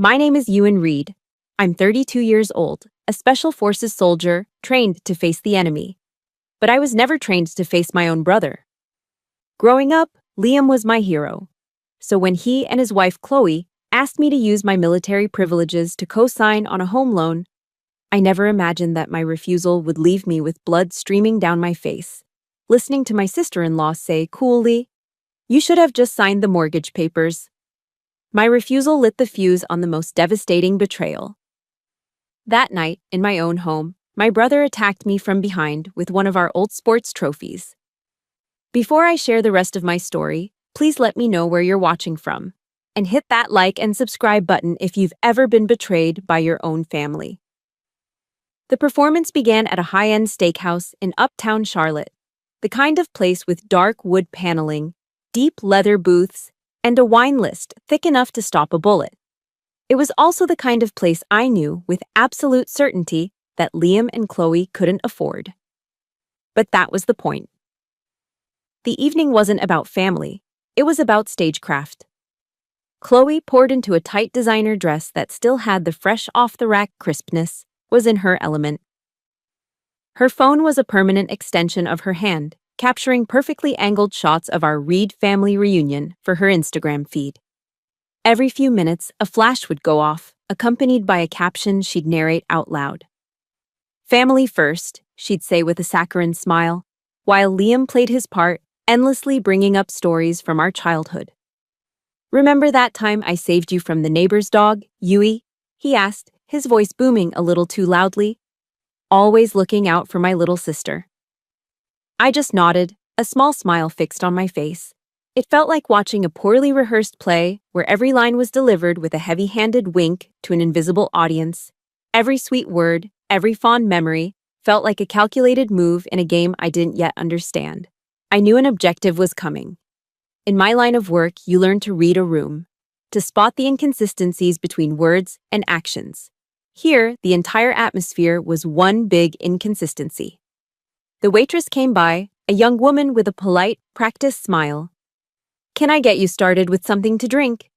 My name is Ewan Reed. I'm 32 years old, a Special Forces soldier trained to face the enemy. But I was never trained to face my own brother. Growing up, Liam was my hero. So when he and his wife Chloe asked me to use my military privileges to co-sign on a home loan, I never imagined that my refusal would leave me with blood streaming down my face. Listening to my sister-in-law say coolly, "You should have just signed the mortgage papers." My refusal lit the fuse on the most devastating betrayal. That night, in my own home, my brother attacked me from behind with one of our old sports trophies. Before I share the rest of my story, please let me know where you're watching from. And hit that like and subscribe button if you've ever been betrayed by your own family. The performance began at a high-end steakhouse in uptown Charlotte, the kind of place with dark wood paneling, deep leather booths, and a wine list thick enough to stop a bullet. It was also the kind of place I knew with absolute certainty that Liam and Chloe couldn't afford. But that was the point. The evening wasn't about family, it was about stagecraft. Chloe, poured into a tight designer dress that still had the fresh off-the-rack crispness, was in her element. Her phone was a permanent extension of her hand, capturing perfectly angled shots of our Reed family reunion for her Instagram feed. Every few minutes, a flash would go off, accompanied by a caption she'd narrate out loud. "Family first," she'd say with a saccharine smile, while Liam played his part, endlessly bringing up stories from our childhood. "Remember that time I saved you from the neighbor's dog, Yui?" he asked, his voice booming a little too loudly. Always looking out for my little sister. I just nodded, a small smile fixed on my face. It felt like watching a poorly rehearsed play where every line was delivered with a heavy-handed wink to an invisible audience. Every sweet word, every fond memory, felt like a calculated move in a game I didn't yet understand. I knew an objective was coming. In my line of work, you learn to read a room, to spot the inconsistencies between words and actions. Here, the entire atmosphere was one big inconsistency. The waitress came by, a young woman with a polite, practiced smile. "Can I get you started with something to drink?"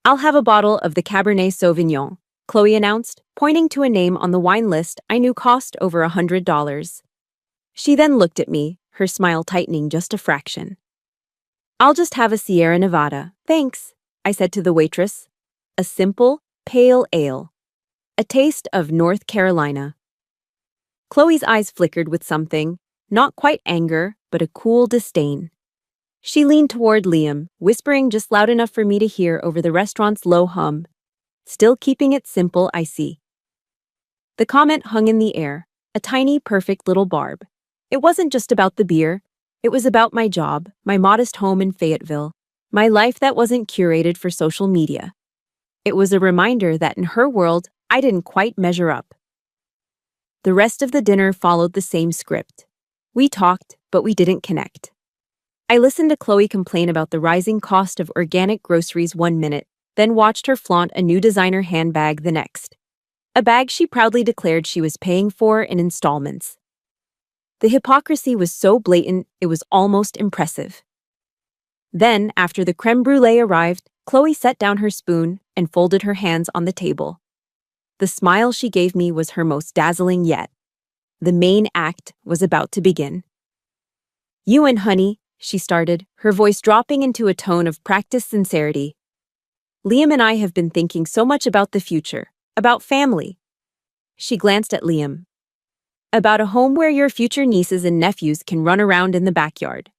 "I'll have a bottle of the Cabernet Sauvignon," Chloe announced, pointing to a name on the wine list I knew cost over $100. She then looked at me, her smile tightening just a fraction. "I'll just have a Sierra Nevada, thanks," I said to the waitress. A simple, pale ale. A taste of North Carolina. Chloe's eyes flickered with something, not quite anger, but a cool disdain. She leaned toward Liam, whispering just loud enough for me to hear over the restaurant's low hum. "Still keeping it simple, I see." The comment hung in the air, a tiny, perfect little barb. It wasn't just about the beer. It was about my job, my modest home in Fayetteville, my life that wasn't curated for social media. It was a reminder that in her world, I didn't quite measure up. The rest of the dinner followed the same script. We talked, but we didn't connect. I listened to Chloe complain about the rising cost of organic groceries one minute, then watched her flaunt a new designer handbag the next. A bag she proudly declared she was paying for in installments. The hypocrisy was so blatant, it was almost impressive. Then, after the creme brulee arrived, Chloe set down her spoon and folded her hands on the table. The smile she gave me was her most dazzling yet. The main act was about to begin. "Ewan, honey," she started, her voice dropping into a tone of practiced sincerity. "Liam and I have been thinking so much about the future, about family." She glanced at Liam. "About a home where your future nieces and nephews can run around in the backyard."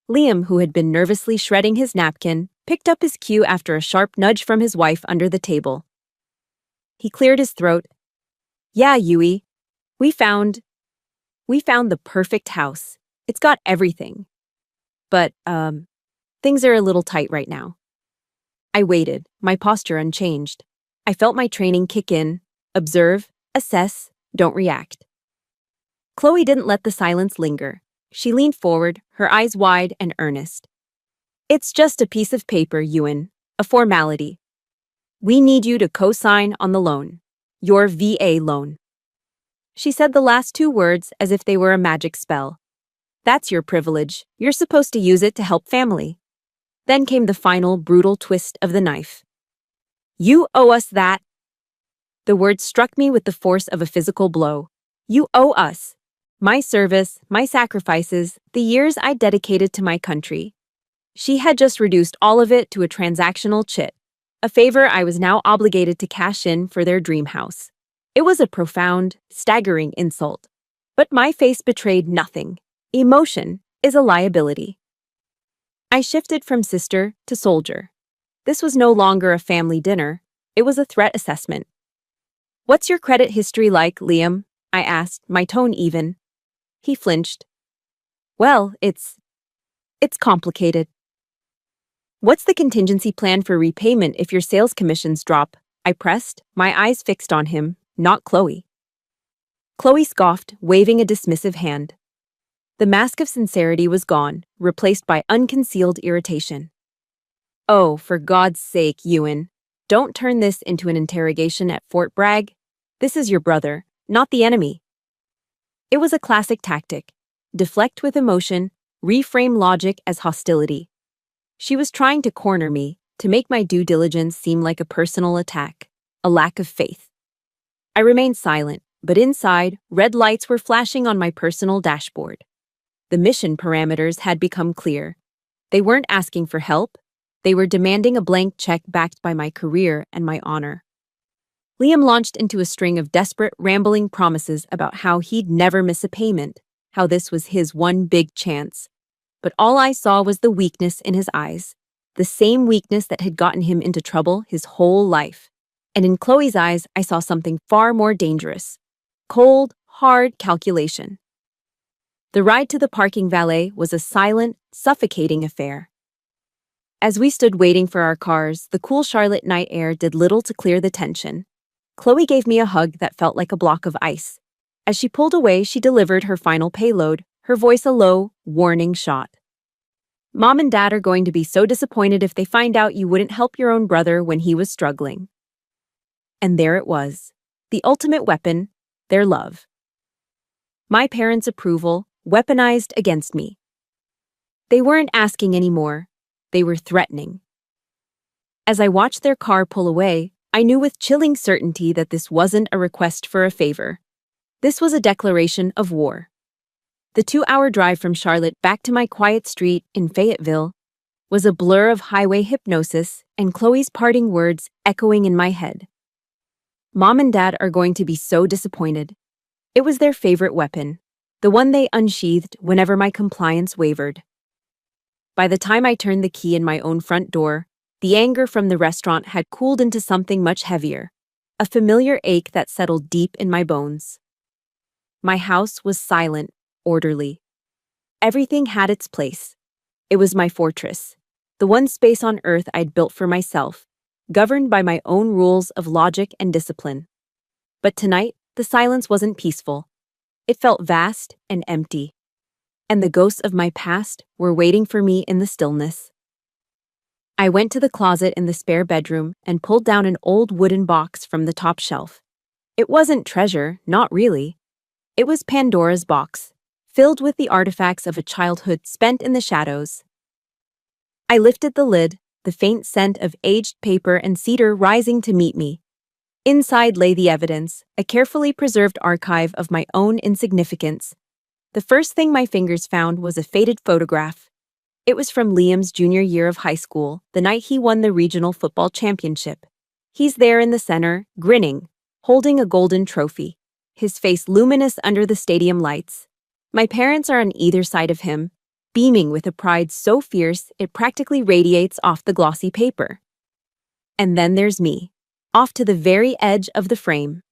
Liam, who had been nervously shredding his napkin, picked up his cue after a sharp nudge from his wife under the table. He cleared his throat. "Yeah, Yui. We found the perfect house. It's got everything. But, things are a little tight right now." I waited, my posture unchanged. I felt my training kick in. Observe, assess, don't react. Chloe didn't let the silence linger. She leaned forward, her eyes wide and earnest. "It's just a piece of paper, Ewan. A formality. We need you to co-sign on the loan. Your VA loan." She said the last two words as if they were a magic spell. "That's your privilege. You're supposed to use it to help family." Then came the final, brutal twist of the knife. You owe us that. The word struck me with the force of a physical blow. You owe us. My service, my sacrifices, the years I dedicated to my country. She had just reduced all of it to a transactional chit, a favor I was now obligated to cash in for their dream house. It was a profound, staggering insult. But my face betrayed nothing. Emotion is a liability. I shifted from sister to soldier. This was no longer a family dinner, it was a threat assessment. What's your credit history like, Liam? I asked, my tone even. He flinched. Well, it's complicated. What's the contingency plan for repayment if your sales commissions drop? I pressed, my eyes fixed on him, not Chloe. Chloe scoffed, waving a dismissive hand. The mask of sincerity was gone, replaced by unconcealed irritation. Oh, for God's sake, Ewan, don't turn this into an interrogation at Fort Bragg. This is your brother, not the enemy. It was a classic tactic. Deflect with emotion, reframe logic as hostility. She was trying to corner me, to make my due diligence seem like a personal attack, a lack of faith. I remained silent, but inside, red lights were flashing on my personal dashboard. The mission parameters had become clear. They weren't asking for help. They were demanding a blank check backed by my career and my honor. Liam launched into a string of desperate, rambling promises about how he'd never miss a payment, how this was his one big chance. But all I saw was the weakness in his eyes, the same weakness that had gotten him into trouble his whole life. And in Chloe's eyes, I saw something far more dangerous. Cold, hard calculation. The ride to the parking valet was a silent, suffocating affair. As we stood waiting for our cars, the cool Charlotte night air did little to clear the tension. Chloe gave me a hug that felt like a block of ice. As she pulled away, she delivered her final payload, her voice a low, warning shot. Mom and Dad are going to be so disappointed if they find out you wouldn't help your own brother when he was struggling. And there it was, the ultimate weapon, their love. My parents' approval, weaponized against me. They weren't asking anymore, they were threatening. As I watched their car pull away, I knew with chilling certainty that this wasn't a request for a favor. This was a declaration of war. The 2-hour drive from Charlotte back to my quiet street in Fayetteville was a blur of highway hypnosis and Chloe's parting words echoing in my head. Mom and Dad are going to be so disappointed. It was their favorite weapon, the one they unsheathed whenever my compliance wavered. By the time I turned the key in my own front door, the anger from the restaurant had cooled into something much heavier, a familiar ache that settled deep in my bones. My house was silent, orderly. Everything had its place. It was my fortress, the one space on earth I'd built for myself, governed by my own rules of logic and discipline. But tonight, the silence wasn't peaceful. It felt vast and empty. And the ghosts of my past were waiting for me in the stillness. I went to the closet in the spare bedroom and pulled down an old wooden box from the top shelf. It wasn't treasure, not really. It was Pandora's box, filled with the artifacts of a childhood spent in the shadows. I lifted the lid, the faint scent of aged paper and cedar rising to meet me. Inside lay the evidence, a carefully preserved archive of my own insignificance. The first thing my fingers found was a faded photograph. It was from Liam's junior year of high school, the night he won the regional football championship. He's there in the center, grinning, holding a golden trophy, his face luminous under the stadium lights. My parents are on either side of him, beaming with a pride so fierce it practically radiates off the glossy paper. And then there's me, off to the very edge of the frame.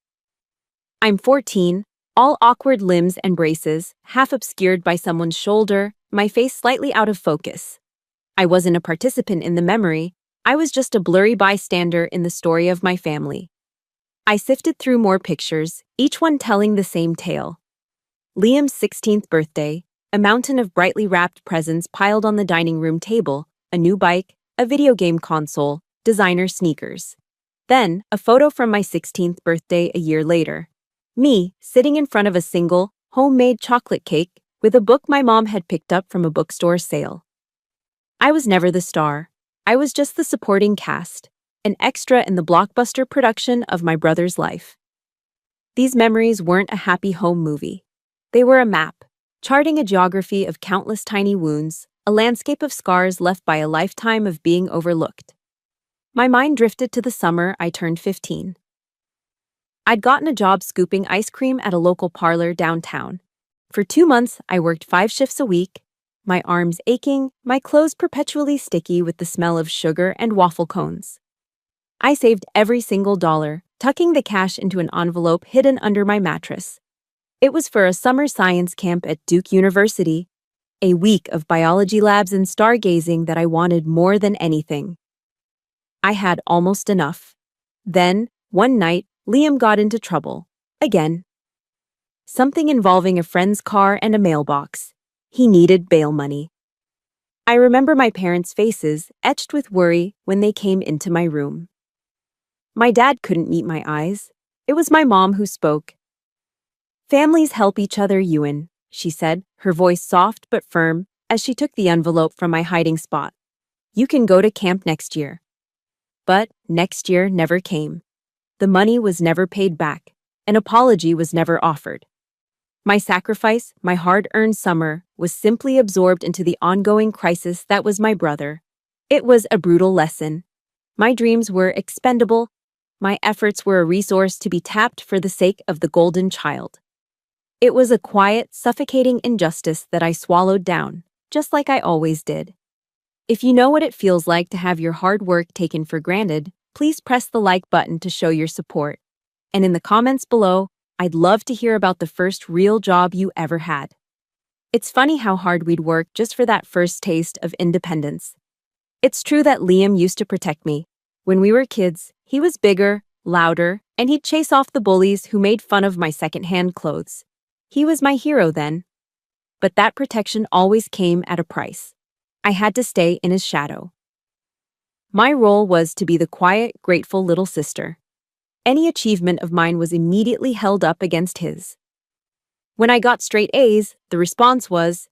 I'm 14, all awkward limbs and braces, half obscured by someone's shoulder, my face slightly out of focus. I wasn't a participant in the memory, I was just a blurry bystander in the story of my family. I sifted through more pictures, each one telling the same tale. Liam's 16th birthday, a mountain of brightly wrapped presents piled on the dining room table, a new bike, a video game console, designer sneakers. Then, a photo from my 16th birthday a year later. Me, sitting in front of a single, homemade chocolate cake with a book my mom had picked up from a bookstore sale. I was never the star. I was just the supporting cast, an extra in the blockbuster production of my brother's life. These memories weren't a happy home movie. They were a map, charting a geography of countless tiny wounds, a landscape of scars left by a lifetime of being overlooked. My mind drifted to the summer I turned 15. I'd gotten a job scooping ice cream at a local parlor downtown. For 2 months, I worked 5 shifts a week, my arms aching, my clothes perpetually sticky with the smell of sugar and waffle cones. I saved every single dollar, tucking the cash into an envelope hidden under my mattress. It was for a summer science camp at Duke University, a week of biology labs and stargazing that I wanted more than anything. I had almost enough. Then, one night, Liam got into trouble. Again. Something involving a friend's car and a mailbox. He needed bail money. I remember my parents' faces, etched with worry, when they came into my room. My dad couldn't meet my eyes. It was my mom who spoke. "Families help each other, Ewan," she said, her voice soft but firm, as she took the envelope from my hiding spot. "You can go to camp next year." But next year never came. The money was never paid back. An apology was never offered. My sacrifice, my hard-earned summer, was simply absorbed into the ongoing crisis that was my brother. It was a brutal lesson. My dreams were expendable. My efforts were a resource to be tapped for the sake of the golden child. It was a quiet, suffocating injustice that I swallowed down, just like I always did. If you know what it feels like to have your hard work taken for granted, please press the like button to show your support. And in the comments below, I'd love to hear about the first real job you ever had. It's funny how hard we'd work just for that first taste of independence. It's true that Liam used to protect me. When we were kids, he was bigger, louder, and he'd chase off the bullies who made fun of my secondhand clothes. He was my hero then. But that protection always came at a price. I had to stay in his shadow. My role was to be the quiet, grateful little sister. Any achievement of mine was immediately held up against his. When I got straight A's, the response was,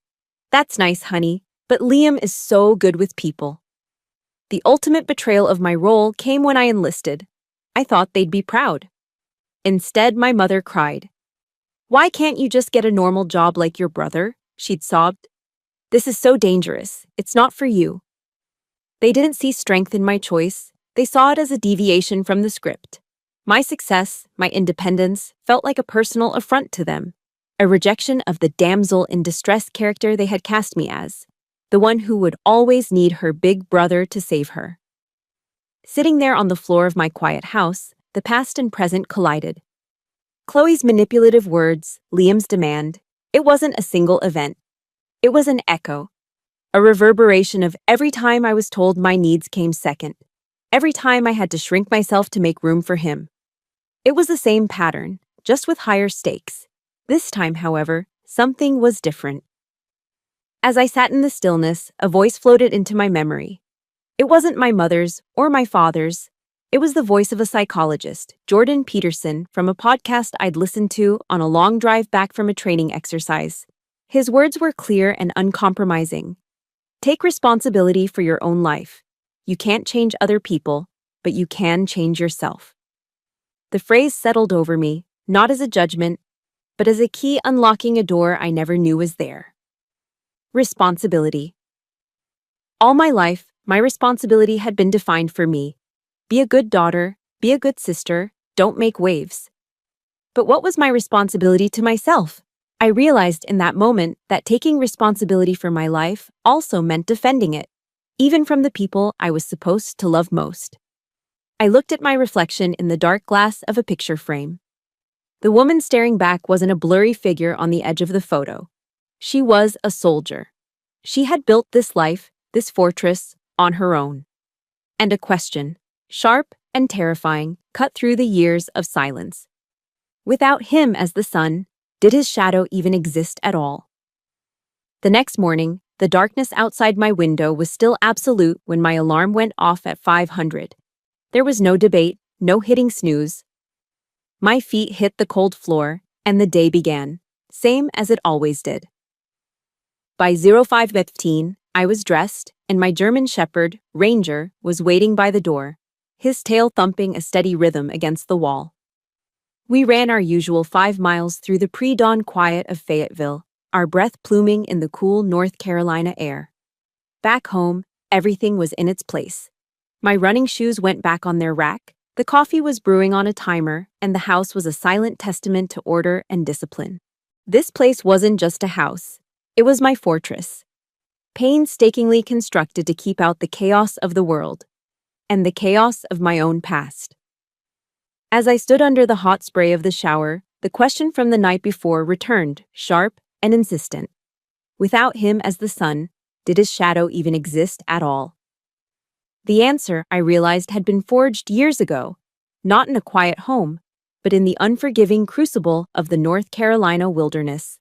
"That's nice, honey, but Liam is so good with people." The ultimate betrayal of my role came when I enlisted. I thought they'd be proud. Instead, my mother cried. "Why can't you just get a normal job like your brother?" she'd sobbed. "This is so dangerous. It's not for you." They didn't see strength in my choice. They saw it as a deviation from the script. My success, my independence, felt like a personal affront to them, a rejection of the damsel in distress character they had cast me as, the one who would always need her big brother to save her. Sitting there on the floor of my quiet house, the past and present collided. Chloe's manipulative words, Liam's demand, it wasn't a single event. It was an echo, a reverberation of every time I was told my needs came second, every time I had to shrink myself to make room for him. It was the same pattern, just with higher stakes. This time, however, something was different. As I sat in the stillness, a voice floated into my memory. It wasn't my mother's or my father's. It was the voice of a psychologist, Jordan Peterson, from a podcast I'd listened to on a long drive back from a training exercise. His words were clear and uncompromising. Take responsibility for your own life. You can't change other people, but you can change yourself. The phrase settled over me, not as a judgment, but as a key unlocking a door I never knew was there. Responsibility. All my life, my responsibility had been defined for me. Be a good daughter, be a good sister, don't make waves. But what was my responsibility to myself? I realized in that moment that taking responsibility for my life also meant defending it, even from the people I was supposed to love most. I looked at my reflection in the dark glass of a picture frame. The woman staring back wasn't a blurry figure on the edge of the photo. She was a soldier. She had built this life, this fortress, on her own. And a question, sharp and terrifying, cut through the years of silence. Without him as the sun, did his shadow even exist at all? The next morning, the darkness outside my window was still absolute when my alarm went off at 500. There was no debate, no hitting snooze. My feet hit the cold floor, and the day began, same as it always did. By 05:15, I was dressed, and my German Shepherd, Ranger, was waiting by the door. his tail thumping a steady rhythm against the wall. We ran our usual 5 miles through the pre-dawn quiet of Fayetteville, our breath pluming in the cool North Carolina air. Back home, everything was in its place. My running shoes went back on their rack, the coffee was brewing on a timer, and the house was a silent testament to order and discipline. This place wasn't just a house. It was my fortress, painstakingly constructed to keep out the chaos of the world, and the chaos of my own past. As I stood under the hot spray of the shower, the question from the night before returned, sharp and insistent. Without him as the sun, did his shadow even exist at all? The answer, I realized, had been forged years ago, not in a quiet home, but in the unforgiving crucible of the North Carolina wilderness.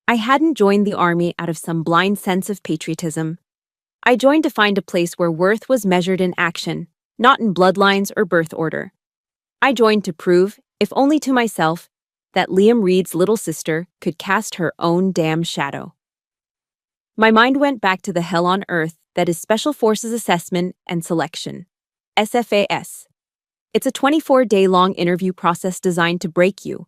I hadn't joined the army out of some blind sense of patriotism. I joined to find a place where worth was measured in action, not in bloodlines or birth order. I joined to prove, if only to myself, that Liam Reed's little sister could cast her own damn shadow. My mind went back to the hell on earth that is Special Forces Assessment and Selection, SFAS. It's a 24-day-long interview process designed to break you.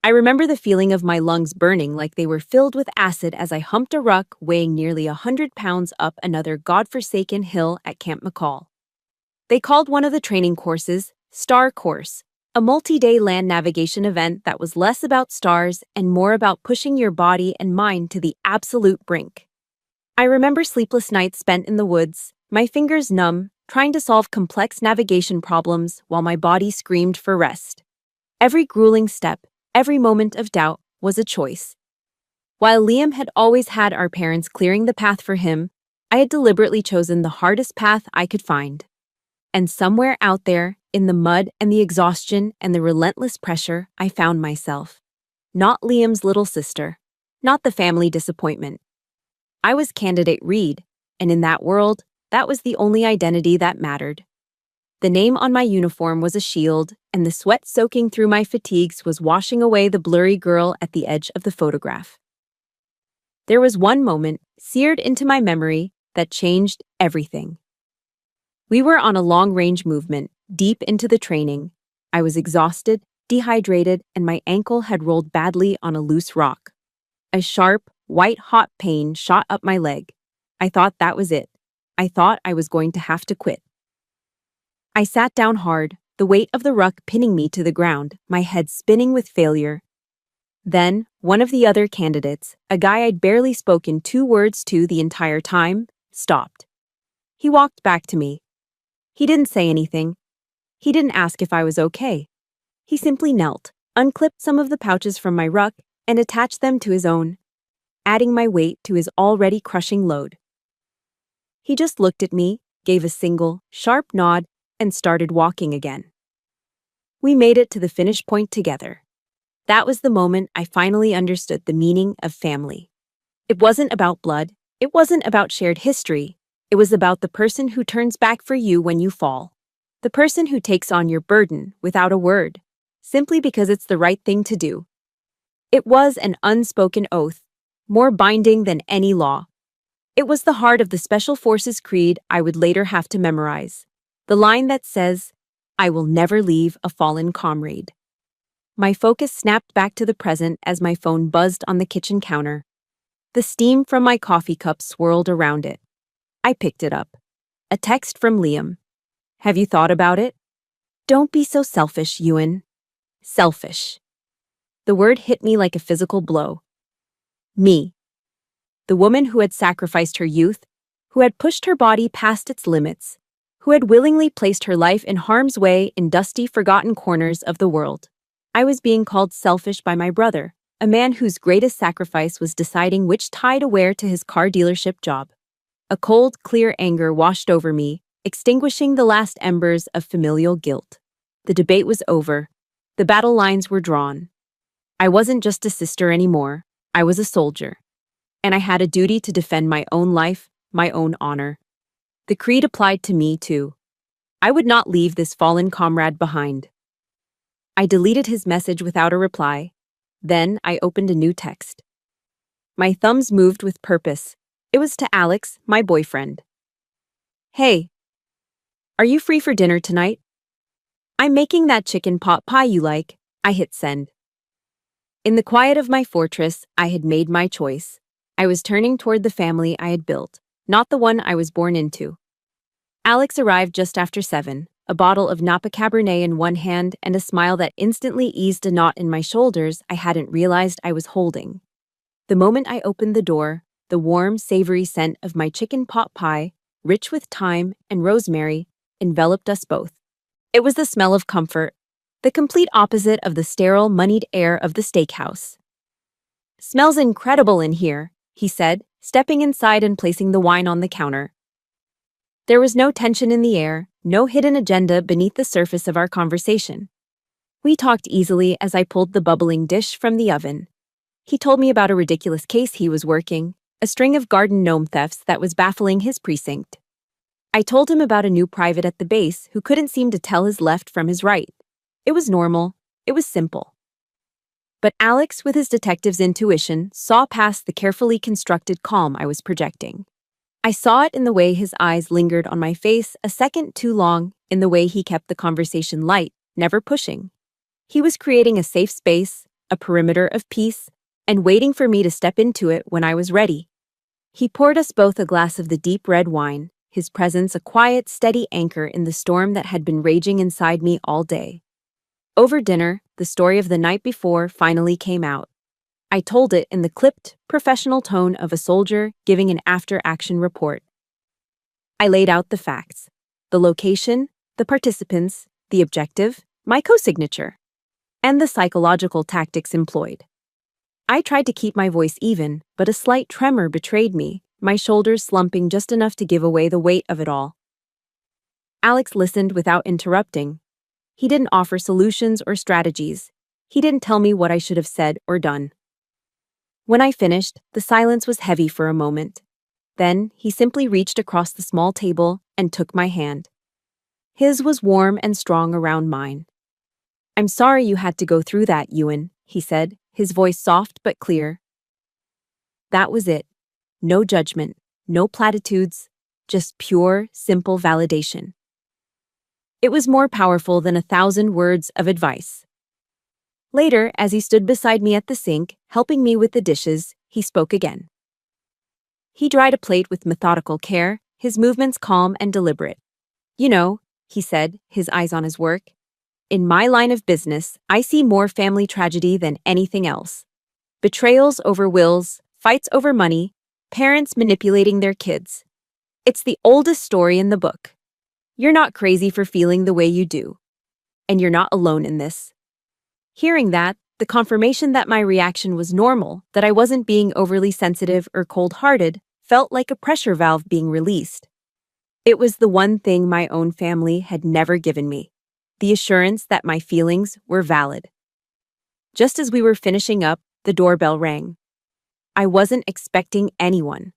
I remember the feeling of my lungs burning like they were filled with acid as I humped a ruck weighing nearly 100 pounds up another godforsaken hill at Camp McCall. They called one of the training courses Star Course, a multi-day land navigation event that was less about stars and more about pushing your body and mind to the absolute brink. I remember sleepless nights spent in the woods, my fingers numb, trying to solve complex navigation problems while my body screamed for rest. Every grueling step, every moment of doubt was a choice. While Liam had always had our parents clearing the path for him, I had deliberately chosen the hardest path I could find. And somewhere out there, in the mud and the exhaustion and the relentless pressure, I found myself. Not Liam's little sister, not the family disappointment. I was Candidate Reed, and in that world, that was the only identity that mattered. The name on my uniform was a shield, and the sweat soaking through my fatigues was washing away the blurry girl at the edge of the photograph. There was one moment, seared into my memory, that changed everything. We were on a long-range movement, deep into the training. I was exhausted, dehydrated, and my ankle had rolled badly on a loose rock. A sharp, white-hot pain shot up my leg. I thought that was it. I thought I was going to have to quit. I sat down hard, the weight of the ruck pinning me to the ground, my head spinning with failure. Then, one of the other candidates, a guy I'd barely spoken 2 words to the entire time, stopped. He walked back to me. He didn't say anything. He didn't ask if I was okay. He simply knelt, unclipped some of the pouches from my ruck, and attached them to his own, adding my weight to his already crushing load. He just looked at me, gave a single, sharp nod, and started walking again. We made it to the finish point together. That was the moment I finally understood the meaning of family. It wasn't about blood. It wasn't about shared history. It was about the person who turns back for you when you fall. The person who takes on your burden without a word, simply because it's the right thing to do. It was an unspoken oath, more binding than any law. It was the heart of the Special Forces creed I would later have to memorize. The line that says, "I will never leave a fallen comrade." My focus snapped back to the present as my phone buzzed on the kitchen counter. The steam from my coffee cup swirled around it. I picked it up. A text from Liam. "Have you thought about it? Don't be so selfish, Ewan." Selfish. The word hit me like a physical blow. Me. The woman who had sacrificed her youth, who had pushed her body past its limits, who had willingly placed her life in harm's way in dusty, forgotten corners of the world. I was being called selfish by my brother, a man whose greatest sacrifice was deciding which tie to wear to his car dealership job. A cold, clear anger washed over me, extinguishing the last embers of familial guilt. The debate was over. The battle lines were drawn. I wasn't just a sister anymore. I was a soldier. And I had a duty to defend my own life, my own honor. The creed applied to me, too. I would not leave this fallen comrade behind. I deleted his message without a reply. Then I opened a new text. My thumbs moved with purpose. It was to Alex, my boyfriend. "Hey, Are you free for dinner tonight? I'm making that chicken pot pie you like. I hit send. In the quiet of my fortress, I had made my choice. I was turning toward the family I had built, not the one I was born into. Alex arrived just after 7, a bottle of Napa Cabernet in one hand and a smile that instantly eased a knot in my shoulders I hadn't realized I was holding. The moment I opened the door, the warm, savory scent of my chicken pot pie, rich with thyme and rosemary, enveloped us both. It was the smell of comfort, the complete opposite of the sterile, moneyed air of the steakhouse. "Smells incredible in here," he said, stepping inside and placing the wine on the counter. There was no tension in the air, no hidden agenda beneath the surface of our conversation. We talked easily as I pulled the bubbling dish from the oven. He told me about a ridiculous case he was working, a string of garden gnome thefts that was baffling his precinct. I told him about a new private at the base who couldn't seem to tell his left from his right. It was normal. It was simple. But Alex, with his detective's intuition, saw past the carefully constructed calm I was projecting. I saw it in the way his eyes lingered on my face a second too long, in the way he kept the conversation light, never pushing. He was creating a safe space, a perimeter of peace, and waiting for me to step into it when I was ready. He poured us both a glass of the deep red wine, his presence a quiet, steady anchor in the storm that had been raging inside me all day. Over dinner, the story of the night before finally came out. I told it in the clipped, professional tone of a soldier giving an after-action report. I laid out the facts: the location, the participants, the objective, my co-signature, and the psychological tactics employed. I tried to keep my voice even, but a slight tremor betrayed me, my shoulders slumping just enough to give away the weight of it all. Alex listened without interrupting. He didn't offer solutions or strategies. He didn't tell me what I should have said or done. When I finished, the silence was heavy for a moment. Then, he simply reached across the small table and took my hand. His was warm and strong around mine. "I'm sorry you had to go through that, Ewan," he said, his voice soft but clear. That was it. No judgment, no platitudes, just pure, simple validation. It was more powerful than 1,000 words of advice. Later, as he stood beside me at the sink, helping me with the dishes, he spoke again. He dried a plate with methodical care, his movements calm and deliberate. "You know," he said, his eyes on his work, "in my line of business, I see more family tragedy than anything else. Betrayals over wills, fights over money, parents manipulating their kids. It's the oldest story in the book. You're not crazy for feeling the way you do. And you're not alone in this." Hearing that, the confirmation that my reaction was normal, that I wasn't being overly sensitive or cold-hearted, felt like a pressure valve being released. It was the one thing my own family had never given me, the assurance that my feelings were valid. Just as we were finishing up, the doorbell rang. I wasn't expecting anyone.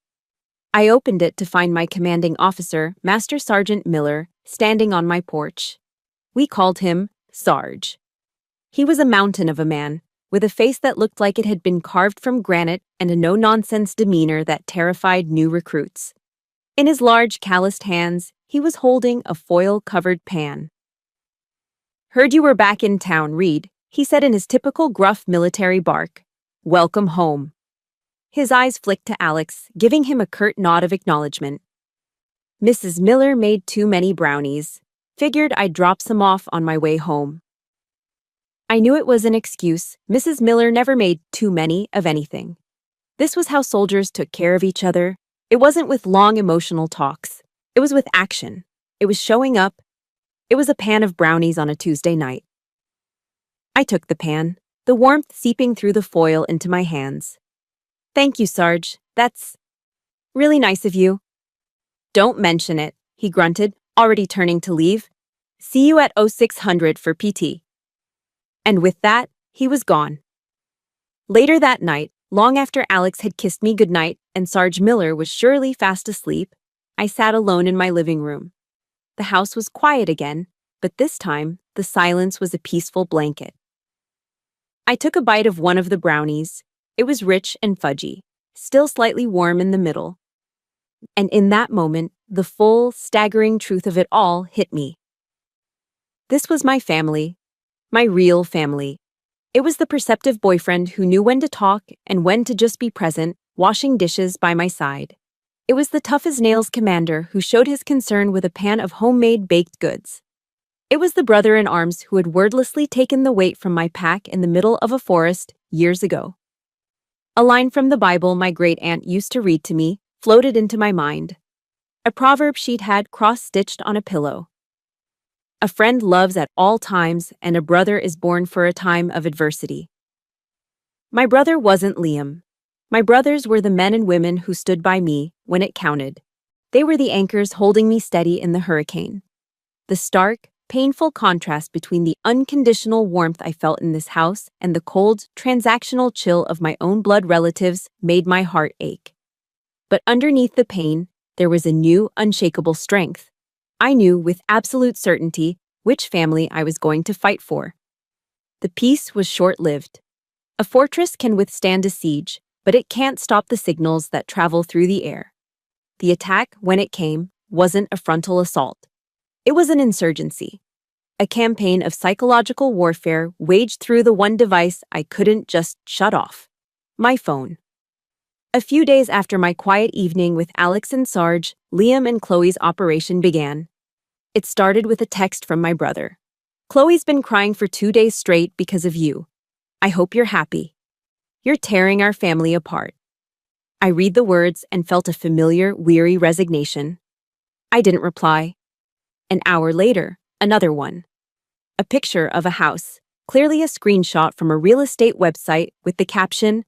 I opened it to find my commanding officer, Master Sergeant Miller, standing on my porch. We called him Sarge. He was a mountain of a man, with a face that looked like it had been carved from granite and a no-nonsense demeanor that terrified new recruits. In his large, calloused hands, he was holding a foil-covered pan. "Heard you were back in town, Reed," he said in his typical gruff military bark. "Welcome home." His eyes flicked to Alex, giving him a curt nod of acknowledgement. "Mrs. Miller made too many brownies. Figured I'd drop some off on my way home." I knew it was an excuse. Mrs. Miller never made too many of anything. This was how soldiers took care of each other. It wasn't with long emotional talks. It was with action. It was showing up. It was a pan of brownies on a Tuesday night. I took the pan, the warmth seeping through the foil into my hands. "Thank you, Sarge. That's really nice of you." "Don't mention it," he grunted, already turning to leave. "See you at 0600 for PT." And with that, he was gone. Later that night, long after Alex had kissed me goodnight and Sarge Miller was surely fast asleep, I sat alone in my living room. The house was quiet again, but this time, the silence was a peaceful blanket. I took a bite of one of the brownies. It was rich and fudgy, still slightly warm in the middle. And in that moment, the full, staggering truth of it all hit me. This was my family, my real family. It was the perceptive boyfriend who knew when to talk and when to just be present, washing dishes by my side. It was the tough-as-nails commander who showed his concern with a pan of homemade baked goods. It was the brother-in-arms who had wordlessly taken the weight from my pack in the middle of a forest years ago. A line from the Bible my great-aunt used to read to me floated into my mind. A proverb she'd had cross-stitched on a pillow. A friend loves at all times, and a brother is born for a time of adversity. My brother wasn't Liam. My brothers were the men and women who stood by me when it counted. They were the anchors holding me steady in the hurricane. The stark, painful contrast between the unconditional warmth I felt in this house and the cold, transactional chill of my own blood relatives made my heart ache. But underneath the pain, there was a new, unshakable strength. I knew with absolute certainty which family I was going to fight for. The peace was short-lived. A fortress can withstand a siege, but it can't stop the signals that travel through the air. The attack, when it came, wasn't a frontal assault. It was an insurgency. A campaign of psychological warfare waged through the one device I couldn't just shut off: my phone. A few days after my quiet evening with Alex and Sarge, Liam and Chloe's operation began. It started with a text from my brother. "Chloe's been crying for 2 days straight because of you. I hope you're happy. You're tearing our family apart." I read the words and felt a familiar, weary resignation. I didn't reply. An hour later, another one. A picture of a house, clearly a screenshot from a real estate website with the caption,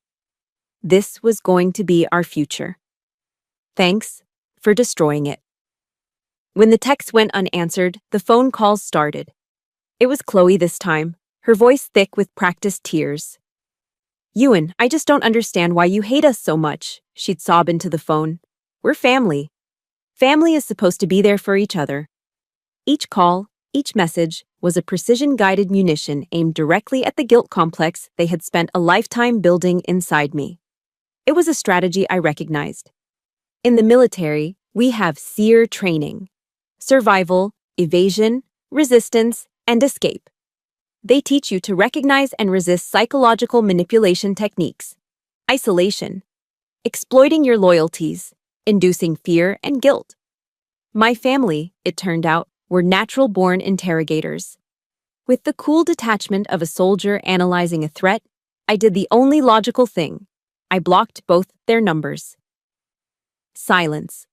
"This was going to be our future. Thanks for destroying it." When the text went unanswered, the phone calls started. It was Chloe this time, her voice thick with practiced tears. "Ewan, I just don't understand why you hate us so much," she'd sob into the phone. "We're family. Family is supposed to be there for each other." Each call, each message, was a precision-guided munition aimed directly at the guilt complex they had spent a lifetime building inside me. It was a strategy I recognized. In the military, we have SEER training: survival, evasion, resistance, and escape. They teach you to recognize and resist psychological manipulation techniques: isolation, exploiting your loyalties, inducing fear and guilt. My family, it turned out, were natural-born interrogators. With the cool detachment of a soldier analyzing a threat, I did the only logical thing. I blocked both their numbers. Silence.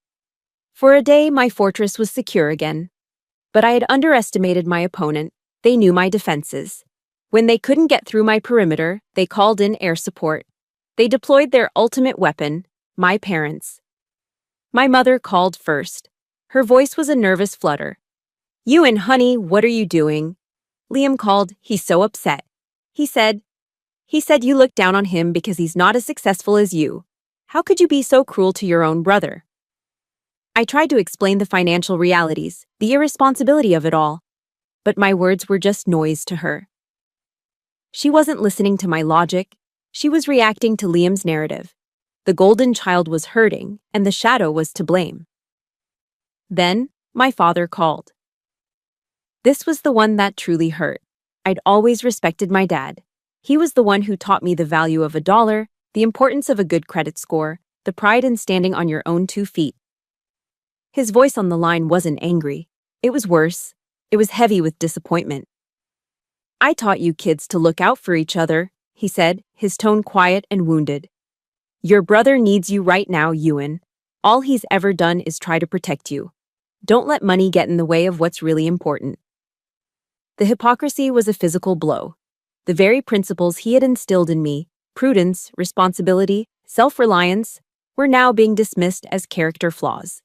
For a day, my fortress was secure again. But I had underestimated my opponent. They knew my defenses. When they couldn't get through my perimeter, they called in air support. They deployed their ultimate weapon: my parents. My mother called first. Her voice was a nervous flutter. "Ewan, honey, what are you doing?" Liam called. "He's so upset. He said you look down on him because he's not as successful as you. How could you be so cruel to your own brother?" I tried to explain the financial realities, the irresponsibility of it all, but my words were just noise to her. She wasn't listening to my logic. She was reacting to Liam's narrative. The golden child was hurting, and the shadow was to blame. Then, my father called. This was the one that truly hurt. I'd always respected my dad. He was the one who taught me the value of $1, the importance of a good credit score, the pride in standing on your own 2 feet. His voice on the line wasn't angry. It was worse. It was heavy with disappointment. "I taught you kids to look out for each other," he said, his tone quiet and wounded. "Your brother needs you right now, Ewan. All he's ever done is try to protect you. Don't let money get in the way of what's really important." The hypocrisy was a physical blow. The very principles he had instilled in me, prudence, responsibility, self-reliance, were now being dismissed as character flaws.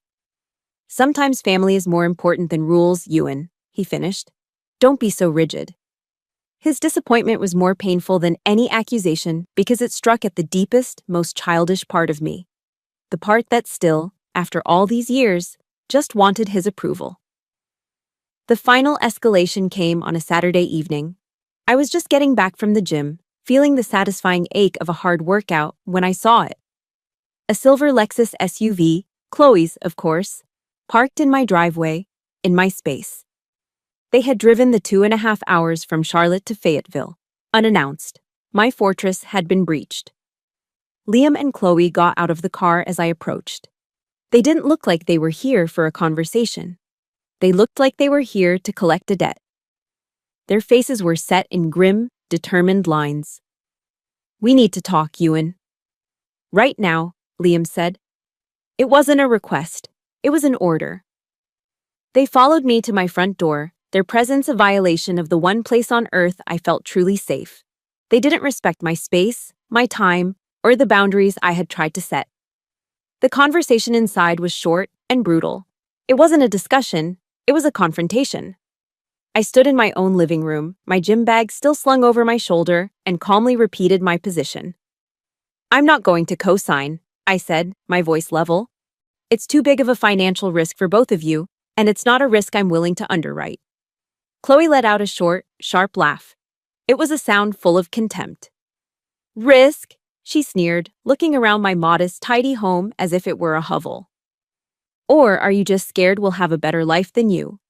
"Sometimes family is more important than rules, Ewan," he finished. "Don't be so rigid." His disappointment was more painful than any accusation because it struck at the deepest, most childish part of me. The part that still, after all these years, just wanted his approval. The final escalation came on a Saturday evening. I was just getting back from the gym, feeling the satisfying ache of a hard workout when I saw it. A silver Lexus SUV, Chloe's, of course, parked in my driveway, in my space. They had driven the 2.5 hours from Charlotte to Fayetteville, unannounced. My fortress had been breached. Liam and Chloe got out of the car as I approached. They didn't look like they were here for a conversation. They looked like they were here to collect a debt. Their faces were set in grim, determined lines. "We need to talk, Ewan." "Right now," Liam said. It wasn't a request. It was an order. They followed me to my front door, their presence a violation of the one place on earth I felt truly safe. They didn't respect my space, my time, or the boundaries I had tried to set. The conversation inside was short and brutal. It wasn't a discussion, it was a confrontation. I stood in my own living room, my gym bag still slung over my shoulder, and calmly repeated my position. "I'm not going to co-sign," I said, my voice level. "It's too big of a financial risk for both of you, and it's not a risk I'm willing to underwrite." Chloe let out a short, sharp laugh. It was a sound full of contempt. "Risk?" she sneered, looking around my modest, tidy home as if it were a hovel. "Or are you just scared we'll have a better life than you?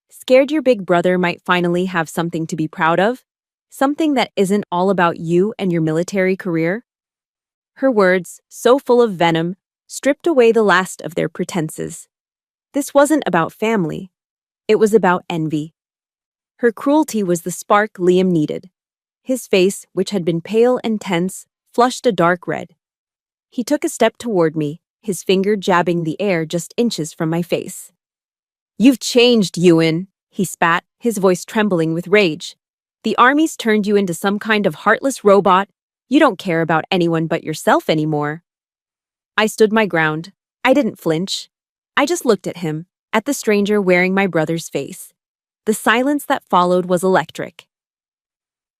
Scared your big brother might finally have something to be proud of? Something that isn't all about you and your military career?" Her words, so full of venom, stripped away the last of their pretenses. This wasn't about family. It was about envy. Her cruelty was the spark Liam needed. His face, which had been pale and tense, flushed a dark red. He took a step toward me, his finger jabbing the air just inches from my face. "You've changed, Ewan," he spat, his voice trembling with rage. "The army's turned you into some kind of heartless robot. You don't care about anyone but yourself anymore." I stood my ground. I didn't flinch. I just looked at him, at the stranger wearing my brother's face. The silence that followed was electric.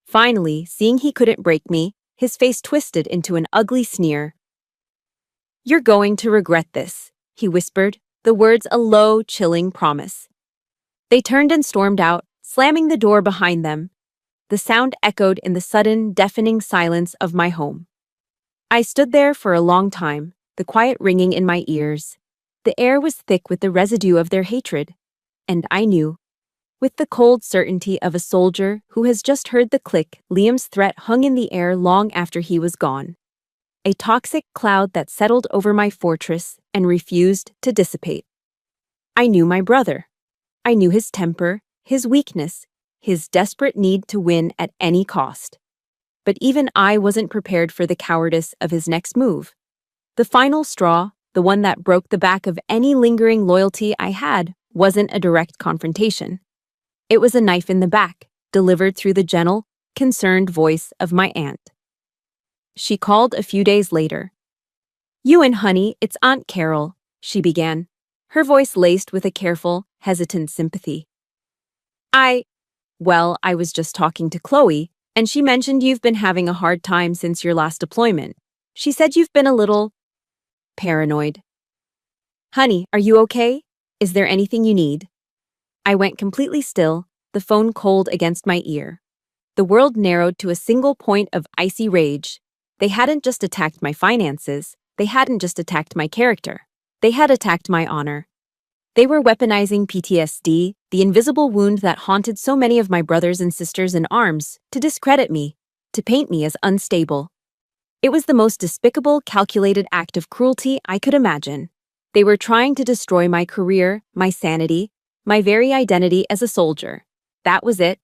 Finally, seeing he couldn't break me, his face twisted into an ugly sneer. "You're going to regret this," he whispered, the words a low, chilling promise. They turned and stormed out, slamming the door behind them. The sound echoed in the sudden, deafening silence of my home. I stood there for a long time, the quiet ringing in my ears. The air was thick with the residue of their hatred. And I knew, with the cold certainty of a soldier who has just heard the click, Liam's threat hung in the air long after he was gone. A toxic cloud that settled over my fortress and refused to dissipate. I knew my brother. I knew his temper, his weakness, his desperate need to win at any cost. But even I wasn't prepared for the cowardice of his next move. The final straw, the one that broke the back of any lingering loyalty I had, wasn't a direct confrontation. It was a knife in the back, delivered through the gentle, concerned voice of my aunt. She called a few days later. "Ewan, honey, it's Aunt Carol," she began, her voice laced with a careful, hesitant sympathy. I was just talking to Chloe, and she mentioned you've been having a hard time since your last deployment. She said you've been a little paranoid." "Honey, are you okay? Is there anything you need?" I went completely still, the phone cold against my ear. The world narrowed to a single point of icy rage. They hadn't just attacked my finances. They hadn't just attacked my character. They had attacked my honor. They were weaponizing PTSD, the invisible wound that haunted so many of my brothers and sisters in arms, to discredit me, to paint me as unstable. It was the most despicable, calculated act of cruelty I could imagine. They were trying to destroy my career, my sanity, my very identity as a soldier. That was it.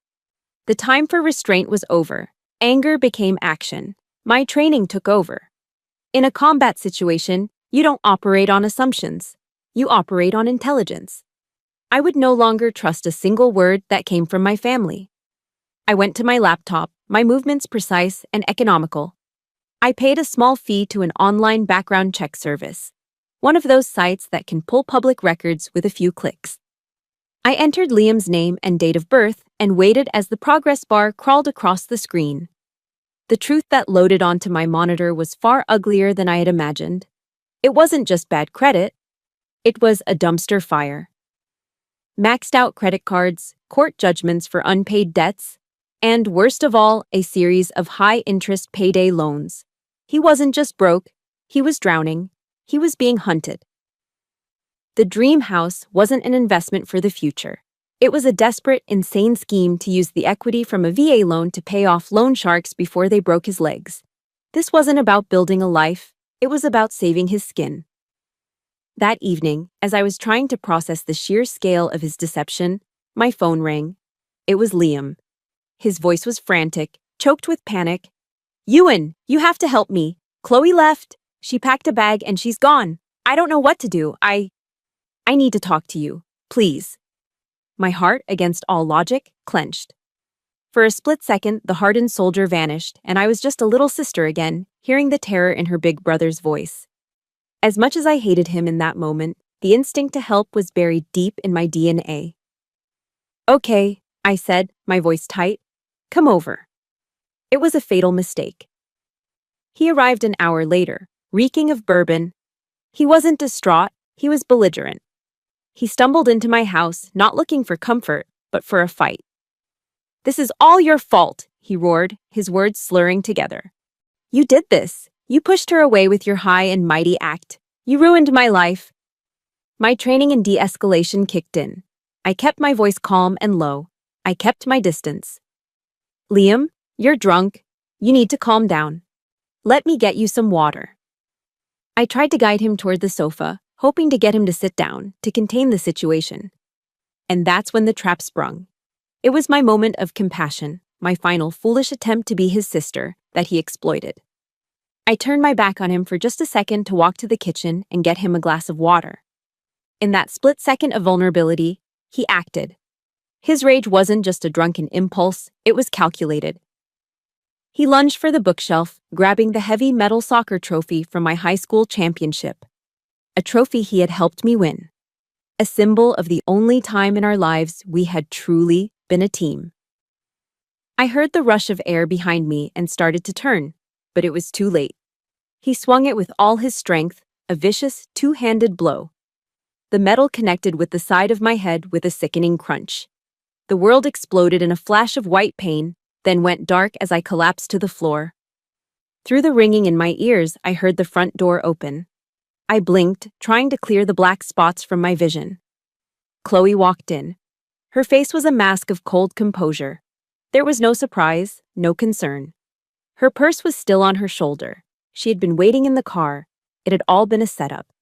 The time for restraint was over. Anger became action. My training took over. In a combat situation, you don't operate on assumptions. You operate on intelligence. I would no longer trust a single word that came from my family. I went to my laptop, my movements precise and economical. I paid a small fee to an online background check service, one of those sites that can pull public records with a few clicks. I entered Liam's name and date of birth and waited as the progress bar crawled across the screen. The truth that loaded onto my monitor was far uglier than I had imagined. It wasn't just bad credit. It was a dumpster fire. Maxed out credit cards, court judgments for unpaid debts, and worst of all, a series of high-interest payday loans. He wasn't just broke, he was drowning. He was being hunted. The dream house wasn't an investment for the future. It was a desperate, insane scheme to use the equity from a VA loan to pay off loan sharks before they broke his legs. This wasn't about building a life, it was about saving his skin. That evening, as I was trying to process the sheer scale of his deception, my phone rang. It was Liam. His voice was frantic, choked with panic. "Ewan, you have to help me. Chloe left. She packed a bag and she's gone. I don't know what to do. I need to talk to you. Please." My heart, against all logic, clenched. For a split second, the hardened soldier vanished, and I was just a little sister again, hearing the terror in her big brother's voice. As much as I hated him in that moment, the instinct to help was buried deep in my DNA. "Okay," I said, my voice tight. "Come over." It was a fatal mistake. He arrived an hour later, reeking of bourbon. He wasn't distraught, he was belligerent. He stumbled into my house, not looking for comfort, but for a fight. "This is all your fault," he roared, his words slurring together. "You did this. You pushed her away with your high and mighty act. You ruined my life." My training in de-escalation kicked in. I kept my voice calm and low. I kept my distance. "Liam, you're drunk. You need to calm down. Let me get you some water." I tried to guide him toward the sofa, hoping to get him to sit down, to contain the situation. And that's when the trap sprung. It was my moment of compassion, my final foolish attempt to be his sister, that he exploited. I turned my back on him for just a second to walk to the kitchen and get him a glass of water. In that split second of vulnerability, he acted. His rage wasn't just a drunken impulse, it was calculated. He lunged for the bookshelf, grabbing the heavy metal soccer trophy from my high school championship. A trophy he had helped me win. A symbol of the only time in our lives we had truly been a team. I heard the rush of air behind me and started to turn, but it was too late. He swung it with all his strength, a vicious, two-handed blow. The metal connected with the side of my head with a sickening crunch. The world exploded in a flash of white pain, then went dark as I collapsed to the floor. Through the ringing in my ears, I heard the front door open. I blinked, trying to clear the black spots from my vision. Chloe walked in. Her face was a mask of cold composure. There was no surprise, no concern. Her purse was still on her shoulder. She had been waiting in the car. It had all been a setup.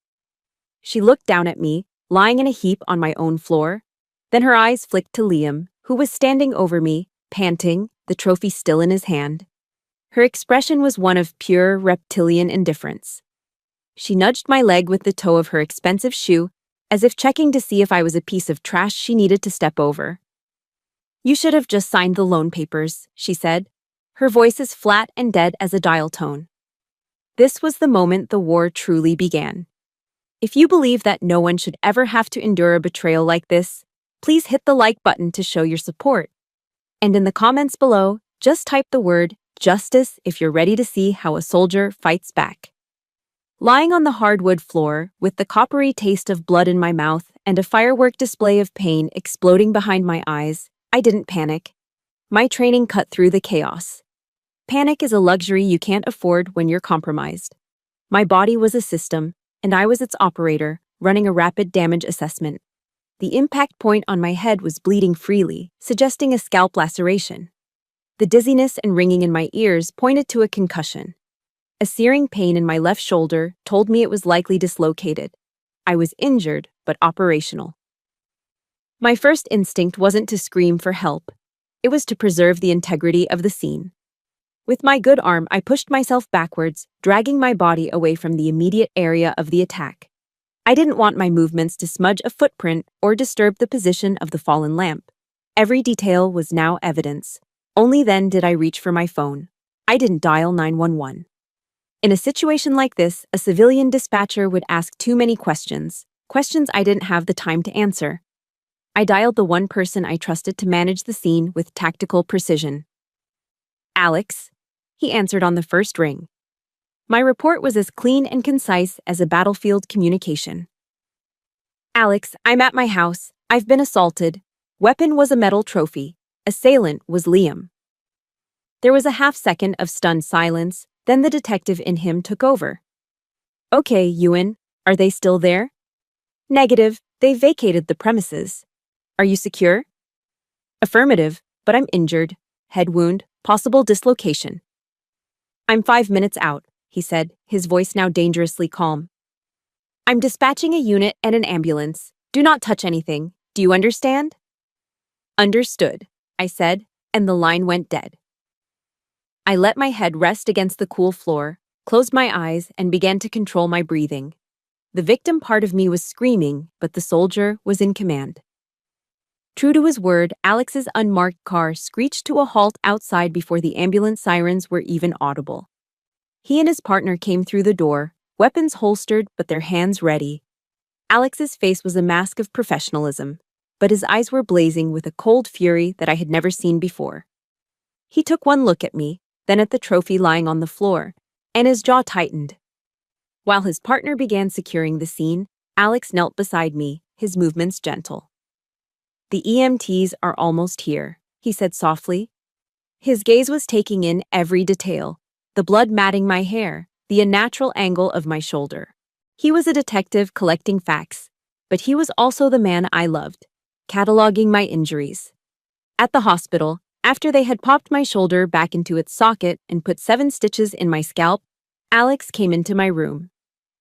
She looked down at me, lying in a heap on my own floor. Then her eyes flicked to Liam, who was standing over me, panting, the trophy still in his hand. Her expression was one of pure reptilian indifference. She nudged my leg with the toe of her expensive shoe, as if checking to see if I was a piece of trash she needed to step over. "You should have just signed the loan papers," she said, her voice as flat and dead as a dial tone. This was the moment the war truly began. If you believe that no one should ever have to endure a betrayal like this, please hit the like button to show your support. And in the comments below, just type the word justice if you're ready to see how a soldier fights back. Lying on the hardwood floor, with the coppery taste of blood in my mouth and a firework display of pain exploding behind my eyes, I didn't panic. My training cut through the chaos. Panic is a luxury you can't afford when you're compromised. My body was a system, and I was its operator, running a rapid damage assessment. The impact point on my head was bleeding freely, suggesting a scalp laceration. The dizziness and ringing in my ears pointed to a concussion. A searing pain in my left shoulder told me it was likely dislocated. I was injured, but operational. My first instinct wasn't to scream for help. It was to preserve the integrity of the scene. With my good arm, I pushed myself backwards, dragging my body away from the immediate area of the attack. I didn't want my movements to smudge a footprint or disturb the position of the fallen lamp. Every detail was now evidence. Only then did I reach for my phone. I didn't dial 911. In a situation like this, a civilian dispatcher would ask too many questions I didn't have the time to answer. I dialed the one person I trusted to manage the scene with tactical precision. "Alex," he answered on the first ring. My report was as clean and concise as a battlefield communication. "Alex, I'm at my house. I've been assaulted. Weapon was a metal trophy. Assailant was Liam." There was a half-second of stunned silence, then the detective in him took over. "Okay, Ewan, are they still there?" Negative, they vacated the premises. Are you secure? Affirmative, but I'm injured. Head wound, possible dislocation. I'm 5 minutes out, he said, his voice now dangerously calm. I'm dispatching a unit and an ambulance. Do not touch anything. Do you understand? Understood, I said, and the line went dead. I let my head rest against the cool floor, closed my eyes, and began to control my breathing. The victim part of me was screaming, but the soldier was in command. True to his word, Alex's unmarked car screeched to a halt outside before the ambulance sirens were even audible. He and his partner came through the door, weapons holstered but their hands ready. Alex's face was a mask of professionalism, but his eyes were blazing with a cold fury that I had never seen before. He took one look at me, then at the trophy lying on the floor, and his jaw tightened. While his partner began securing the scene, Alex knelt beside me, his movements gentle. The EMTs are almost here, he said softly. His gaze was taking in every detail, the blood matting my hair, the unnatural angle of my shoulder. He was a detective collecting facts, but he was also the man I loved, cataloging my injuries. At the hospital, after they had popped my shoulder back into its socket and put 7 stitches in my scalp, Alex came into my room.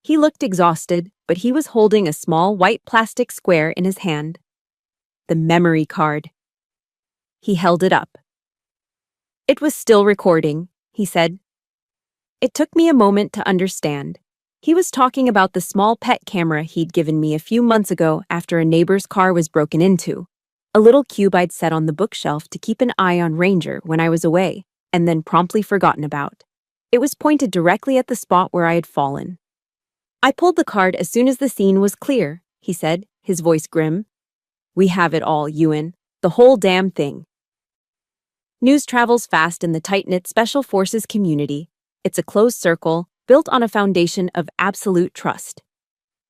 He looked exhausted, but he was holding a small white plastic square in his hand. The memory card. He held it up. It was still recording, he said. It took me a moment to understand. He was talking about the small pet camera he'd given me a few months ago after a neighbor's car was broken into. A little cube I'd set on the bookshelf to keep an eye on Ranger when I was away, and then promptly forgotten about. It was pointed directly at the spot where I had fallen. I pulled the card as soon as the scene was clear, he said, his voice grim. We have it all, Ewan. The whole damn thing. News travels fast in the tight-knit Special Forces community. It's a closed circle, built on a foundation of absolute trust.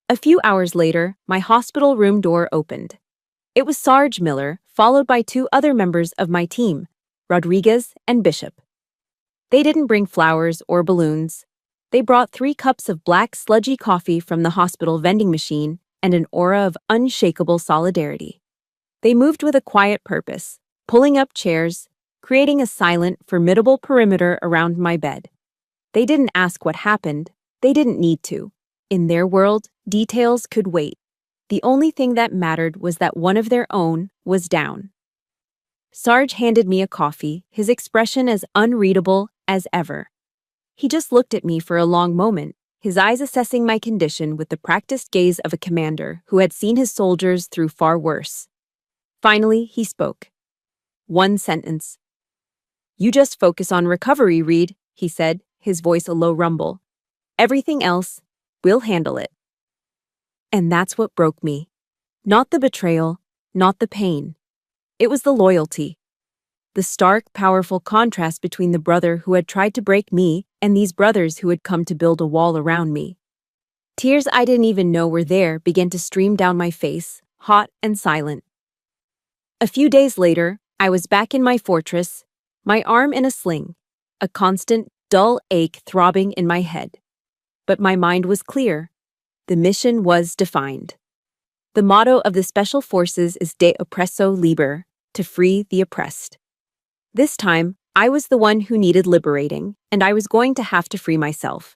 A few hours later, my hospital room door opened. It was Sarge Miller, followed by 2 other members of my team, Rodriguez and Bishop. They didn't bring flowers or balloons. They brought 3 cups of black, sludgy coffee from the hospital vending machine and an aura of unshakable solidarity. They moved with a quiet purpose, pulling up chairs, creating a silent, formidable perimeter around my bed. They didn't ask what happened. They didn't need to. In their world, details could wait. The only thing that mattered was that one of their own was down. Sarge handed me a coffee, his expression as unreadable as ever. He just looked at me for a long moment, his eyes assessing my condition with the practiced gaze of a commander who had seen his soldiers through far worse. Finally, he spoke. 1 sentence. You just focus on recovery, Reed, he said, his voice a low rumble. Everything else, we'll handle it. And that's what broke me. Not the betrayal, not the pain. It was the loyalty. The stark, powerful contrast between the brother who had tried to break me and these brothers who had come to build a wall around me. Tears I didn't even know were there began to stream down my face, hot and silent. A few days later, I was back in my fortress, my arm in a sling, a constant, dull ache throbbing in my head. But my mind was clear. The mission was defined. The motto of the Special Forces is De Oppresso Liber, to free the oppressed. This time, I was the one who needed liberating, and I was going to have to free myself.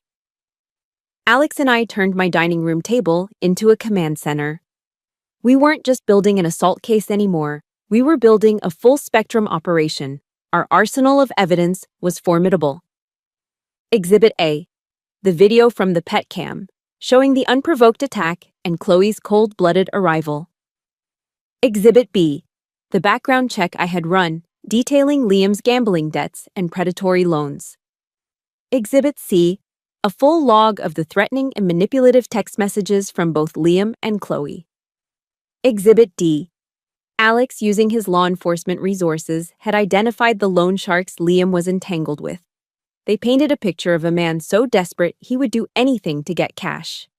Alex and I turned my dining room table into a command center. We weren't just building an assault case anymore. We were building a full-spectrum operation. Our arsenal of evidence was formidable. Exhibit A, the video from the pet cam, showing the unprovoked attack and Chloe's cold-blooded arrival. Exhibit B, the background check I had run, detailing Liam's gambling debts and predatory loans. Exhibit C, a full log of the threatening and manipulative text messages from both Liam and Chloe. Exhibit D, Alex, using his law enforcement resources, had identified the loan sharks Liam was entangled with. They painted a picture of a man so desperate he would do anything to get cash.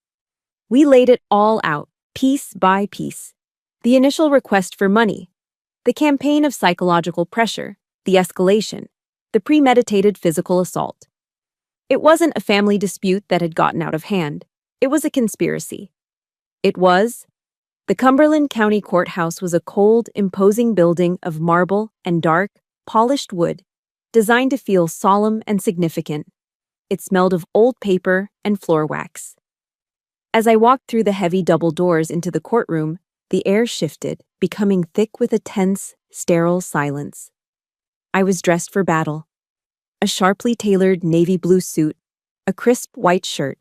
We laid it all out, piece by piece. The initial request for money, the campaign of psychological pressure, the escalation, the premeditated physical assault. It wasn't a family dispute that had gotten out of hand. It was a conspiracy. It was The Cumberland County Courthouse was a cold, imposing building of marble and dark, polished wood, designed to feel solemn and significant. It smelled of old paper and floor wax. As I walked through the heavy double doors into the courtroom, the air shifted, becoming thick with a tense, sterile silence. I was dressed for battle. A sharply tailored navy blue suit, a crisp white shirt.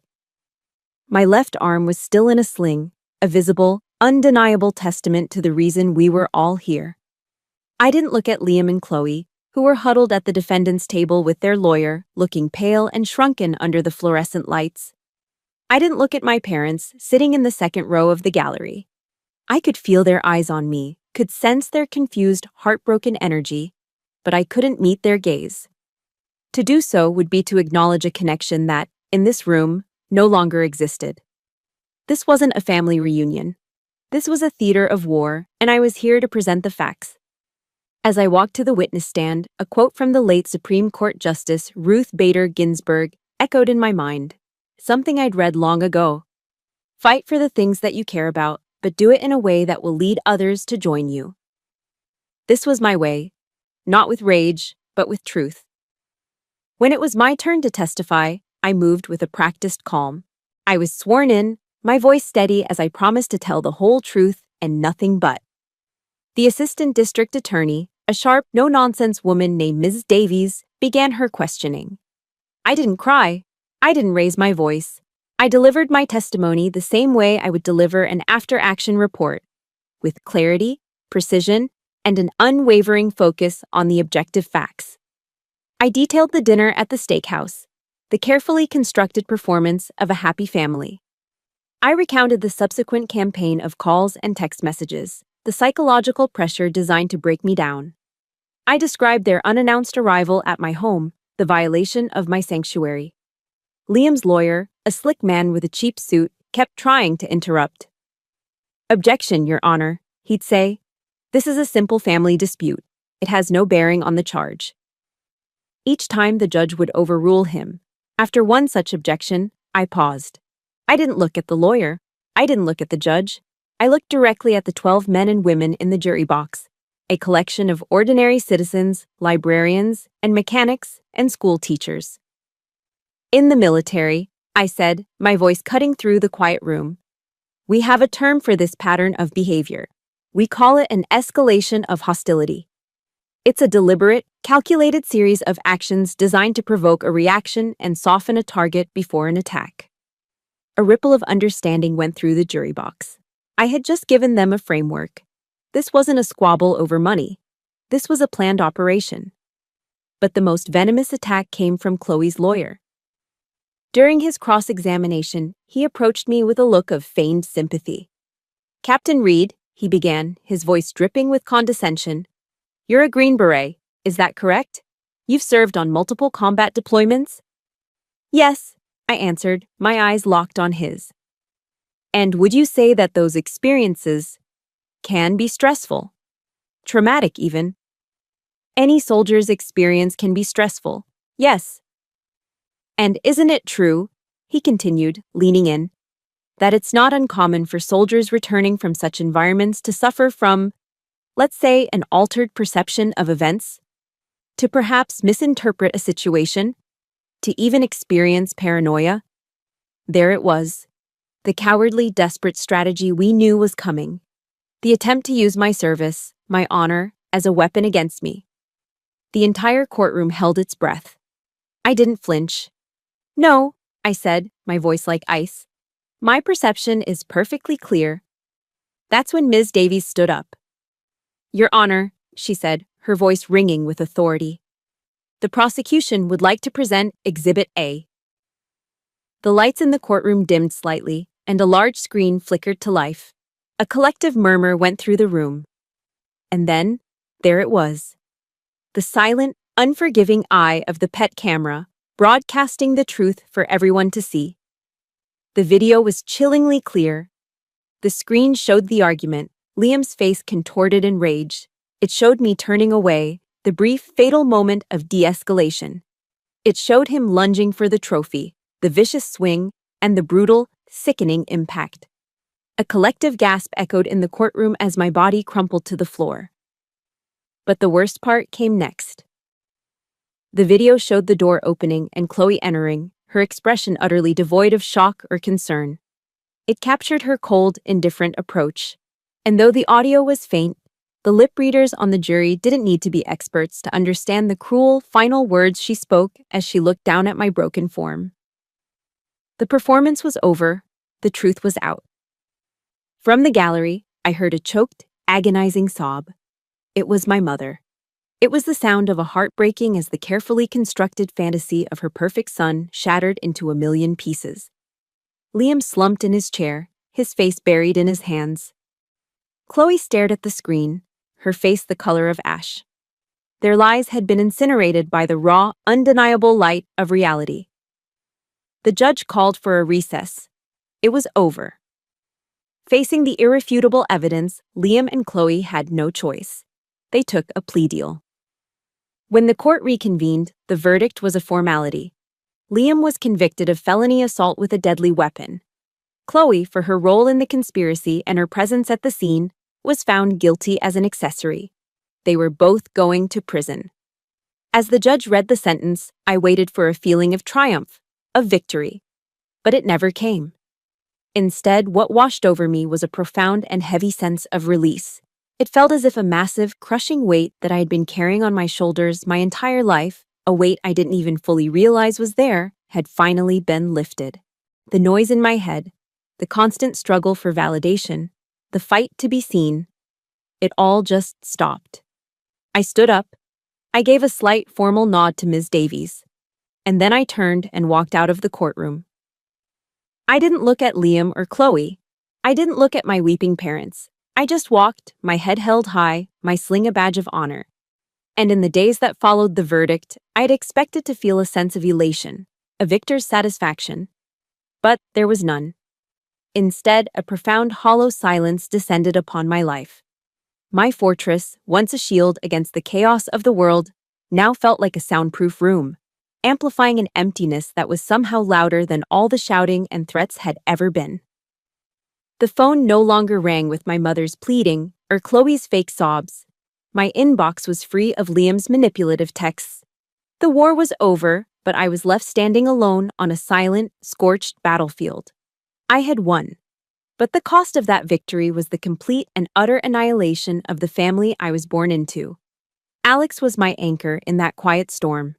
My left arm was still in a sling, a visible, undeniable testament to the reason we were all here. I didn't look at Liam and Chloe, who were huddled at the defendant's table with their lawyer, looking pale and shrunken under the fluorescent lights. I didn't look at my parents, sitting in the second row of the gallery. I could feel their eyes on me, could sense their confused, heartbroken energy, but I couldn't meet their gaze. To do so would be to acknowledge a connection that, in this room, no longer existed. This wasn't a family reunion. This was a theater of war, and I was here to present the facts. As I walked to the witness stand, a quote from the late Supreme Court Justice Ruth Bader Ginsburg echoed in my mind, something I'd read long ago. Fight for the things that you care about, but do it in a way that will lead others to join you. This was my way, not with rage, but with truth. When it was my turn to testify, I moved with a practiced calm. I was sworn in, my voice steady as I promised to tell the whole truth and nothing but. The assistant district attorney, a sharp, no-nonsense woman named Ms. Davies, began her questioning. I didn't cry. I didn't raise my voice. I delivered my testimony the same way I would deliver an after-action report, with clarity, precision, and an unwavering focus on the objective facts. I detailed the dinner at the steakhouse, the carefully constructed performance of a happy family. I recounted the subsequent campaign of calls and text messages, the psychological pressure designed to break me down. I described their unannounced arrival at my home, the violation of my sanctuary. Liam's lawyer, a slick man with a cheap suit, kept trying to interrupt. Objection, Your Honor, he'd say. This is a simple family dispute. It has no bearing on the charge. Each time the judge would overrule him. After one such objection, I paused. I didn't look at the lawyer. I didn't look at the judge. I looked directly at the 12 men and women in the jury box, a collection of ordinary citizens, librarians, and mechanics, and school teachers. In the military, I said, my voice cutting through the quiet room, we have a term for this pattern of behavior. We call it an escalation of hostility. It's a deliberate, calculated series of actions designed to provoke a reaction and soften a target before an attack. A ripple of understanding went through the jury box. I had just given them a framework. This wasn't a squabble over money. This was a planned operation. But the most venomous attack came from Chloe's lawyer. During his cross-examination, he approached me with a look of feigned sympathy. Captain Reed, he began, his voice dripping with condescension, you're a Green Beret, is that correct? You've served on multiple combat deployments? Yes, I answered, my eyes locked on his. And would you say that those experiences can be stressful? Traumatic, even? Any soldier's experience can be stressful, yes. And isn't it true, he continued, leaning in, that it's not uncommon for soldiers returning from such environments to suffer from, let's say, an altered perception of events? To perhaps misinterpret a situation? To even experience paranoia? There it was. The cowardly, desperate strategy we knew was coming. The attempt to use my service, my honor, as a weapon against me. The entire courtroom held its breath. I didn't flinch. No, I said, my voice like ice. My perception is perfectly clear. That's when Ms. Davies stood up. Your Honor, she said, her voice ringing with authority. The prosecution would like to present Exhibit A. The lights in the courtroom dimmed slightly, and a large screen flickered to life. A collective murmur went through the room. And then, there it was. The silent, unforgiving eye of the pet camera, broadcasting the truth for everyone to see. The video was chillingly clear. The screen showed the argument, Liam's face contorted in rage. It showed me turning away, the brief, fatal moment of de-escalation. It showed him lunging for the trophy, the vicious swing, and the brutal, sickening impact. A collective gasp echoed in the courtroom as my body crumpled to the floor. But the worst part came next. The video showed the door opening and Chloe entering, her expression utterly devoid of shock or concern. It captured her cold, indifferent approach. And though the audio was faint, the lip readers on the jury didn't need to be experts to understand the cruel, final words she spoke as she looked down at my broken form. The performance was over. The truth was out. From the gallery, I heard a choked, agonizing sob. It was my mother. It was the sound of a heart breaking as the carefully constructed fantasy of her perfect son shattered into a million pieces. Liam slumped in his chair, his face buried in his hands. Chloe stared at the screen, her face the color of ash. Their lies had been incinerated by the raw, undeniable light of reality. The judge called for a recess. It was over. Facing the irrefutable evidence, Liam and Chloe had no choice. They took a plea deal. When the court reconvened, the verdict was a formality. Liam was convicted of felony assault with a deadly weapon. Chloe, for her role in the conspiracy and her presence at the scene, was found guilty as an accessory. They were both going to prison. As the judge read the sentence, I waited for a feeling of triumph, of victory. But it never came. Instead, what washed over me was a profound and heavy sense of release. It felt as if a massive, crushing weight that I had been carrying on my shoulders my entire life, a weight I didn't even fully realize was there, had finally been lifted. The noise in my head, the constant struggle for validation, the fight to be seen, it all just stopped. I stood up. I gave a slight, formal nod to Ms. Davies. And then I turned and walked out of the courtroom. I didn't look at Liam or Chloe. I didn't look at my weeping parents. I just walked, my head held high, my sling a badge of honor. And in the days that followed the verdict, I had expected to feel a sense of elation, a victor's satisfaction. But there was none. Instead, a profound, hollow silence descended upon my life. My fortress, once a shield against the chaos of the world, now felt like a soundproof room, amplifying an emptiness that was somehow louder than all the shouting and threats had ever been. The phone no longer rang with my mother's pleading or Chloe's fake sobs. My inbox was free of Liam's manipulative texts. The war was over, but I was left standing alone on a silent, scorched battlefield. I had won. But the cost of that victory was the complete and utter annihilation of the family I was born into. Alex was my anchor in that quiet storm.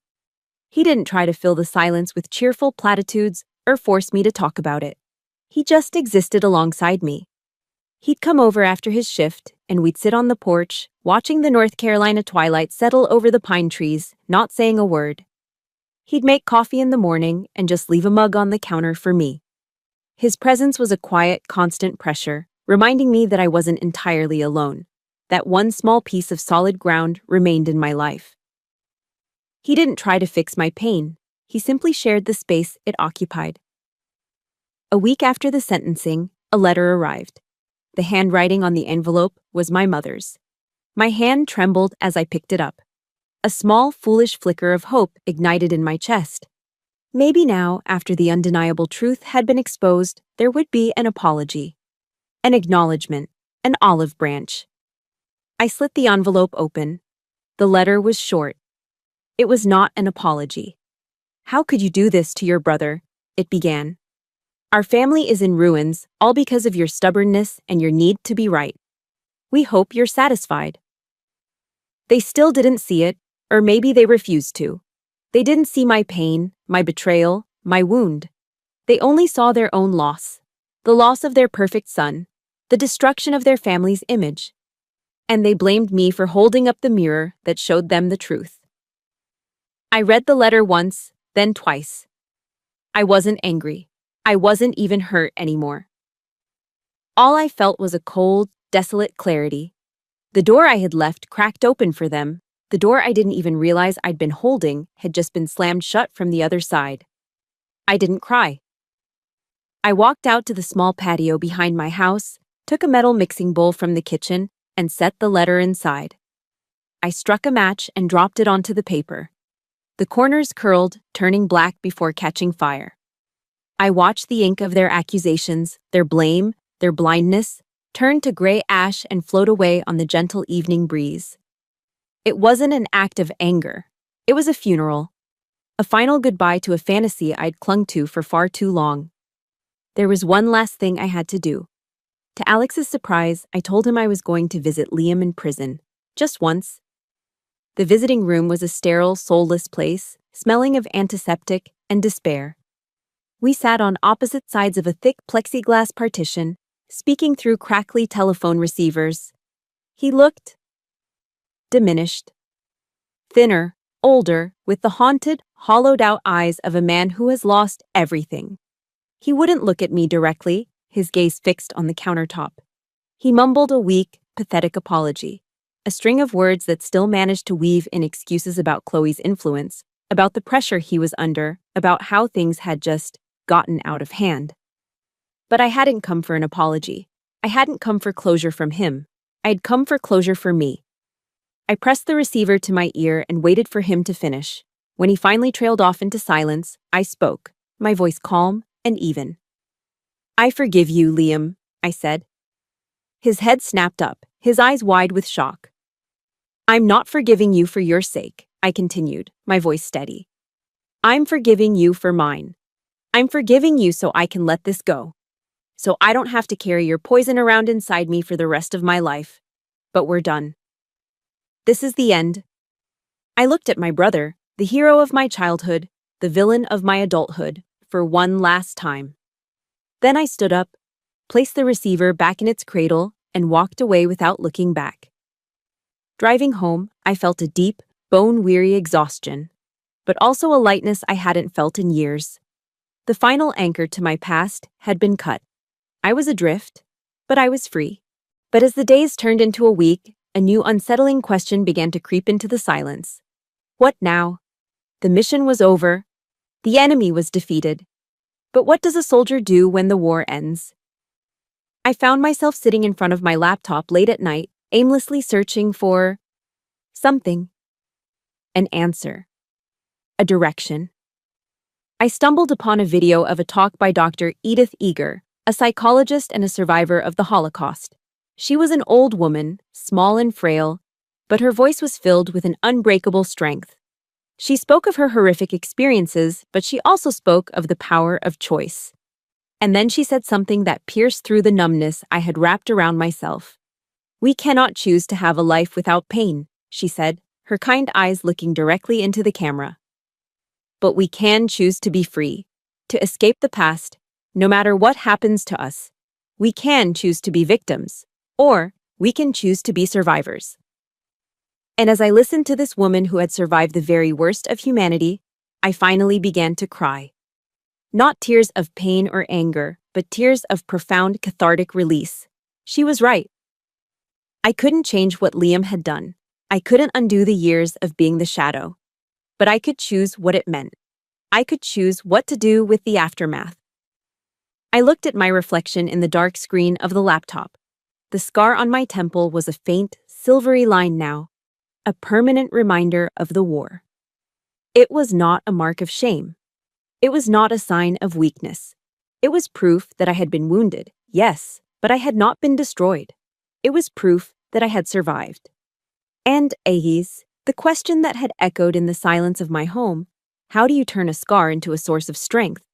He didn't try to fill the silence with cheerful platitudes or force me to talk about it. He just existed alongside me. He'd come over after his shift, and we'd sit on the porch, watching the North Carolina twilight settle over the pine trees, not saying a word. He'd make coffee in the morning and just leave a mug on the counter for me. His presence was a quiet, constant pressure, reminding me that I wasn't entirely alone, that one small piece of solid ground remained in my life. He didn't try to fix my pain. He simply shared the space it occupied. A week after the sentencing, a letter arrived. The handwriting on the envelope was my mother's. My hand trembled as I picked it up. A small, foolish flicker of hope ignited in my chest. Maybe now, after the undeniable truth had been exposed, there would be an apology. An acknowledgement, an olive branch. I slit the envelope open. The letter was short. It was not an apology. "How could you do this to your brother?" it began. "Our family is in ruins, all because of your stubbornness and your need to be right. We hope you're satisfied." They still didn't see it, or maybe they refused to. They didn't see my pain, my betrayal, my wound. They only saw their own loss, the loss of their perfect son, the destruction of their family's image. And they blamed me for holding up the mirror that showed them the truth. I read the letter once, then twice. I wasn't angry. I wasn't even hurt anymore. All I felt was a cold, desolate clarity. The door I had left cracked open for them. The door I didn't even realize I'd been holding had just been slammed shut from the other side. I didn't cry. I walked out to the small patio behind my house, took a metal mixing bowl from the kitchen, and set the letter inside. I struck a match and dropped it onto the paper. The corners curled, turning black before catching fire. I watched the ink of their accusations, their blame, their blindness, turn to gray ash and float away on the gentle evening breeze. It wasn't an act of anger. It was a funeral. A final goodbye to a fantasy I'd clung to for far too long. There was one last thing I had to do. To Alex's surprise, I told him I was going to visit Liam in prison. Just once. The visiting room was a sterile, soulless place, smelling of antiseptic and despair. We sat on opposite sides of a thick plexiglass partition, speaking through crackly telephone receivers. He looked diminished. Thinner, older, with the haunted, hollowed-out eyes of a man who has lost everything. He wouldn't look at me directly, his gaze fixed on the countertop. He mumbled a weak, pathetic apology, a string of words that still managed to weave in excuses about Chloe's influence, about the pressure he was under, about how things had just gotten out of hand. But I hadn't come for an apology. I hadn't come for closure from him. I had come for closure for me. I pressed the receiver to my ear and waited for him to finish. When he finally trailed off into silence, I spoke, my voice calm and even. "I forgive you, Liam," I said. His head snapped up, his eyes wide with shock. "I'm not forgiving you for your sake," I continued, my voice steady. "I'm forgiving you for mine. I'm forgiving you so I can let this go. So I don't have to carry your poison around inside me for the rest of my life. But we're done. This is the end." I looked at my brother, the hero of my childhood, the villain of my adulthood, for one last time. Then I stood up, placed the receiver back in its cradle, and walked away without looking back. Driving home, I felt a deep, bone-weary exhaustion, but also a lightness I hadn't felt in years. The final anchor to my past had been cut. I was adrift, but I was free. But as the days turned into a week, a new unsettling question began to creep into the silence. What now? The mission was over. The enemy was defeated. But what does a soldier do when the war ends? I found myself sitting in front of my laptop late at night, aimlessly searching for something. An answer. A direction. I stumbled upon a video of a talk by Dr. Edith Eger, a psychologist and a survivor of the Holocaust. She was an old woman, small and frail, but her voice was filled with an unbreakable strength. She spoke of her horrific experiences, but she also spoke of the power of choice. And then she said something that pierced through the numbness I had wrapped around myself. "We cannot choose to have a life without pain," she said, her kind eyes looking directly into the camera. "But we can choose to be free, to escape the past, no matter what happens to us. We can choose to be victims, or we can choose to be survivors." And as I listened to this woman who had survived the very worst of humanity, I finally began to cry. Not tears of pain or anger, but tears of profound cathartic release. She was right. I couldn't change what Liam had done. I couldn't undo the years of being the shadow. But I could choose what it meant. I could choose what to do with the aftermath. I looked at my reflection in the dark screen of the laptop. The scar on my temple was a faint, silvery line now, a permanent reminder of the war. It was not a mark of shame. It was not a sign of weakness. It was proof that I had been wounded, yes, but I had not been destroyed. It was proof that I had survived. And, Ahis, the question that had echoed in the silence of my home, how do you turn a scar into a source of strength,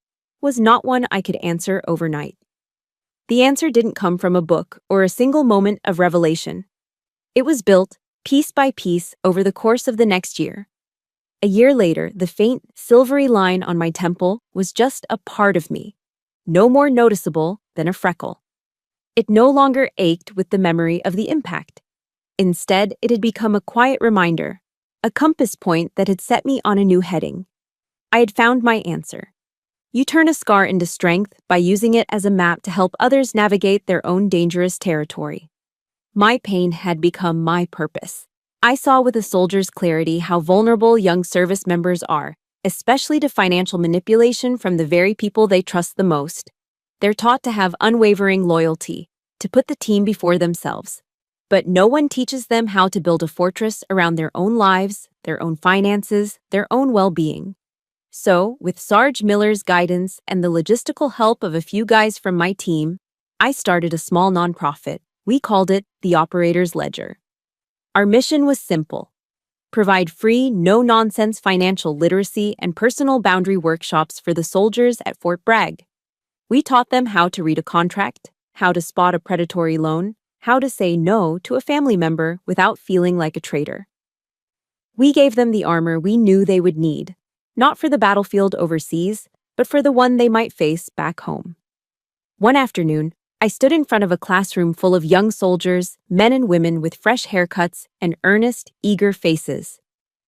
was not one I could answer overnight. The answer didn't come from a book or a single moment of revelation. It was built, piece by piece, over the course of the next year. A year later, the faint, silvery line on my temple was just a part of me, no more noticeable than a freckle. It no longer ached with the memory of the impact. Instead, it had become a quiet reminder, a compass point that had set me on a new heading. I had found my answer. You turn a scar into strength by using it as a map to help others navigate their own dangerous territory. My pain had become my purpose. I saw with a soldier's clarity how vulnerable young service members are, especially to financial manipulation from the very people they trust the most. They're taught to have unwavering loyalty, to put the team before themselves. But no one teaches them how to build a fortress around their own lives, their own finances, their own well-being. So, with Sarge Miller's guidance and the logistical help of a few guys from my team, I started a small nonprofit. We called it the Operator's Ledger. Our mission was simple: provide free, no-nonsense financial literacy and personal boundary workshops for the soldiers at Fort Bragg. We taught them how to read a contract, how to spot a predatory loan, how to say no to a family member without feeling like a traitor. We gave them the armor we knew they would need, not for the battlefield overseas, but for the one they might face back home. One afternoon, I stood in front of a classroom full of young soldiers, men and women with fresh haircuts and earnest, eager faces.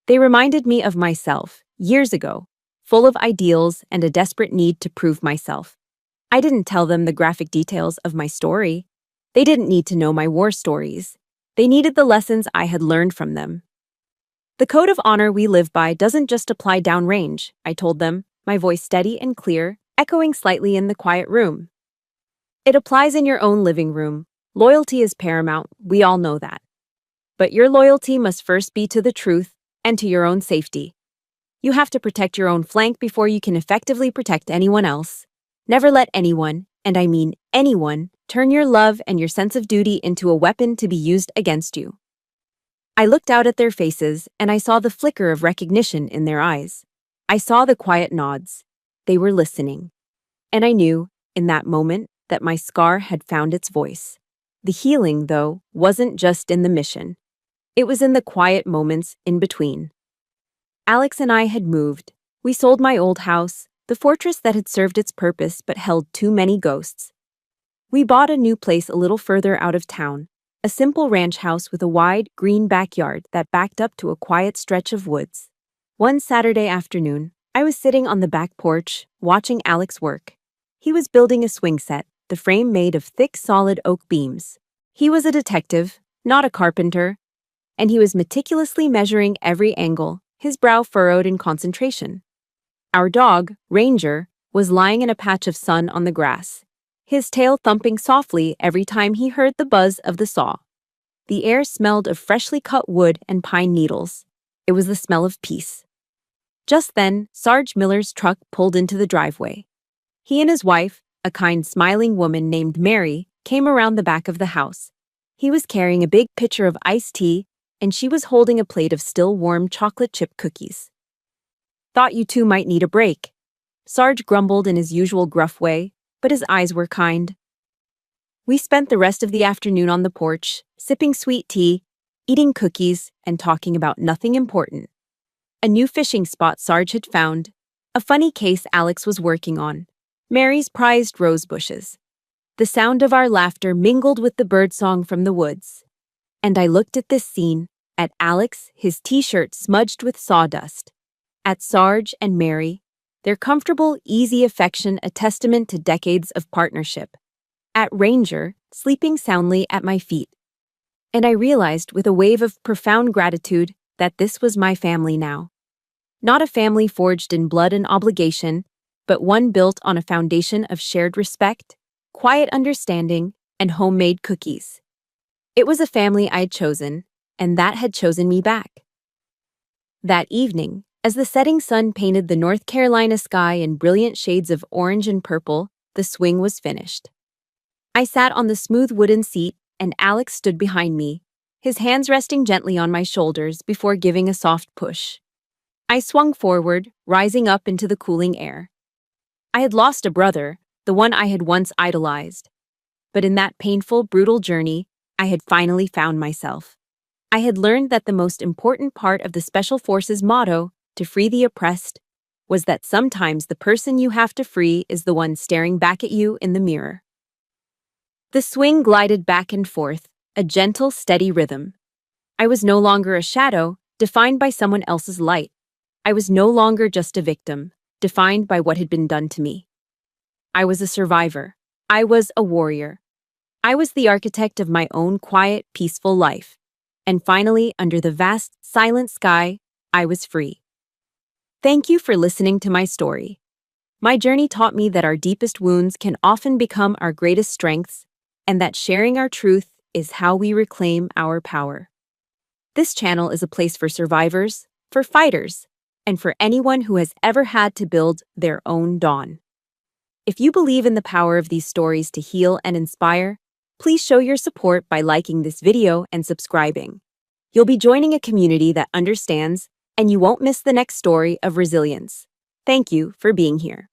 They reminded me of myself, years ago, full of ideals and a desperate need to prove myself. I didn't tell them the graphic details of my story. They didn't need to know my war stories. They needed the lessons I had learned from them. The code of honor we live by doesn't just apply downrange, I told them, my voice steady and clear, echoing slightly in the quiet room. It applies in your own living room. Loyalty is paramount, we all know that. But your loyalty must first be to the truth and to your own safety. You have to protect your own flank before you can effectively protect anyone else. Never let anyone, and I mean anyone, turn your love and your sense of duty into a weapon to be used against you. I looked out at their faces, and I saw the flicker of recognition in their eyes. I saw the quiet nods. They were listening. And I knew, in that moment, that my scar had found its voice. The healing, though, wasn't just in the mission. It was in the quiet moments in between. Alex and I had moved. We sold my old house, the fortress that had served its purpose but held too many ghosts. We bought a new place a little further out of town, a simple ranch house with a wide, green backyard that backed up to a quiet stretch of woods. One Saturday afternoon, I was sitting on the back porch, watching Alex work. He was building a swing set, the frame made of thick, solid oak beams. He was a detective, not a carpenter, and he was meticulously measuring every angle, his brow furrowed in concentration. Our dog, Ranger, was lying in a patch of sun on the grass, his tail thumping softly every time he heard the buzz of the saw. The air smelled of freshly cut wood and pine needles. It was the smell of peace. Just then, Sarge Miller's truck pulled into the driveway. He and his wife, a kind, smiling woman named Mary, came around the back of the house. He was carrying a big pitcher of iced tea, and she was holding a plate of still warm chocolate chip cookies. "Thought you two might need a break." Sarge grumbled in his usual gruff way, but his eyes were kind. We spent the rest of the afternoon on the porch, sipping sweet tea, eating cookies, and talking about nothing important. A new fishing spot Sarge had found, a funny case Alex was working on, Mary's prized rose bushes. The sound of our laughter mingled with the birdsong from the woods. And I looked at this scene, at Alex, his t-shirt smudged with sawdust, at Sarge and Mary, their comfortable, easy affection a testament to decades of partnership, at Ranger, sleeping soundly at my feet. And I realized with a wave of profound gratitude that this was my family now. Not a family forged in blood and obligation, but one built on a foundation of shared respect, quiet understanding, and homemade cookies. It was a family I'd chosen, and that had chosen me back. That evening, as the setting sun painted the North Carolina sky in brilliant shades of orange and purple, the swing was finished. I sat on the smooth wooden seat, and Alex stood behind me, his hands resting gently on my shoulders before giving a soft push. I swung forward, rising up into the cooling air. I had lost a brother, the one I had once idolized. But in that painful, brutal journey, I had finally found myself. I had learned that the most important part of the Special Forces motto, to free the oppressed, was that sometimes the person you have to free is the one staring back at you in the mirror. The swing glided back and forth, a gentle, steady rhythm. I was no longer a shadow, defined by someone else's light. I was no longer just a victim, defined by what had been done to me. I was a survivor. I was a warrior. I was the architect of my own quiet, peaceful life. And finally, under the vast, silent sky, I was free. Thank you for listening to my story. My journey taught me that our deepest wounds can often become our greatest strengths, and that sharing our truth is how we reclaim our power. This channel is a place for survivors, for fighters, and for anyone who has ever had to build their own dawn. If you believe in the power of these stories to heal and inspire, please show your support by liking this video and subscribing. You'll be joining a community that understands, and you won't miss the next story of resilience. Thank you for being here.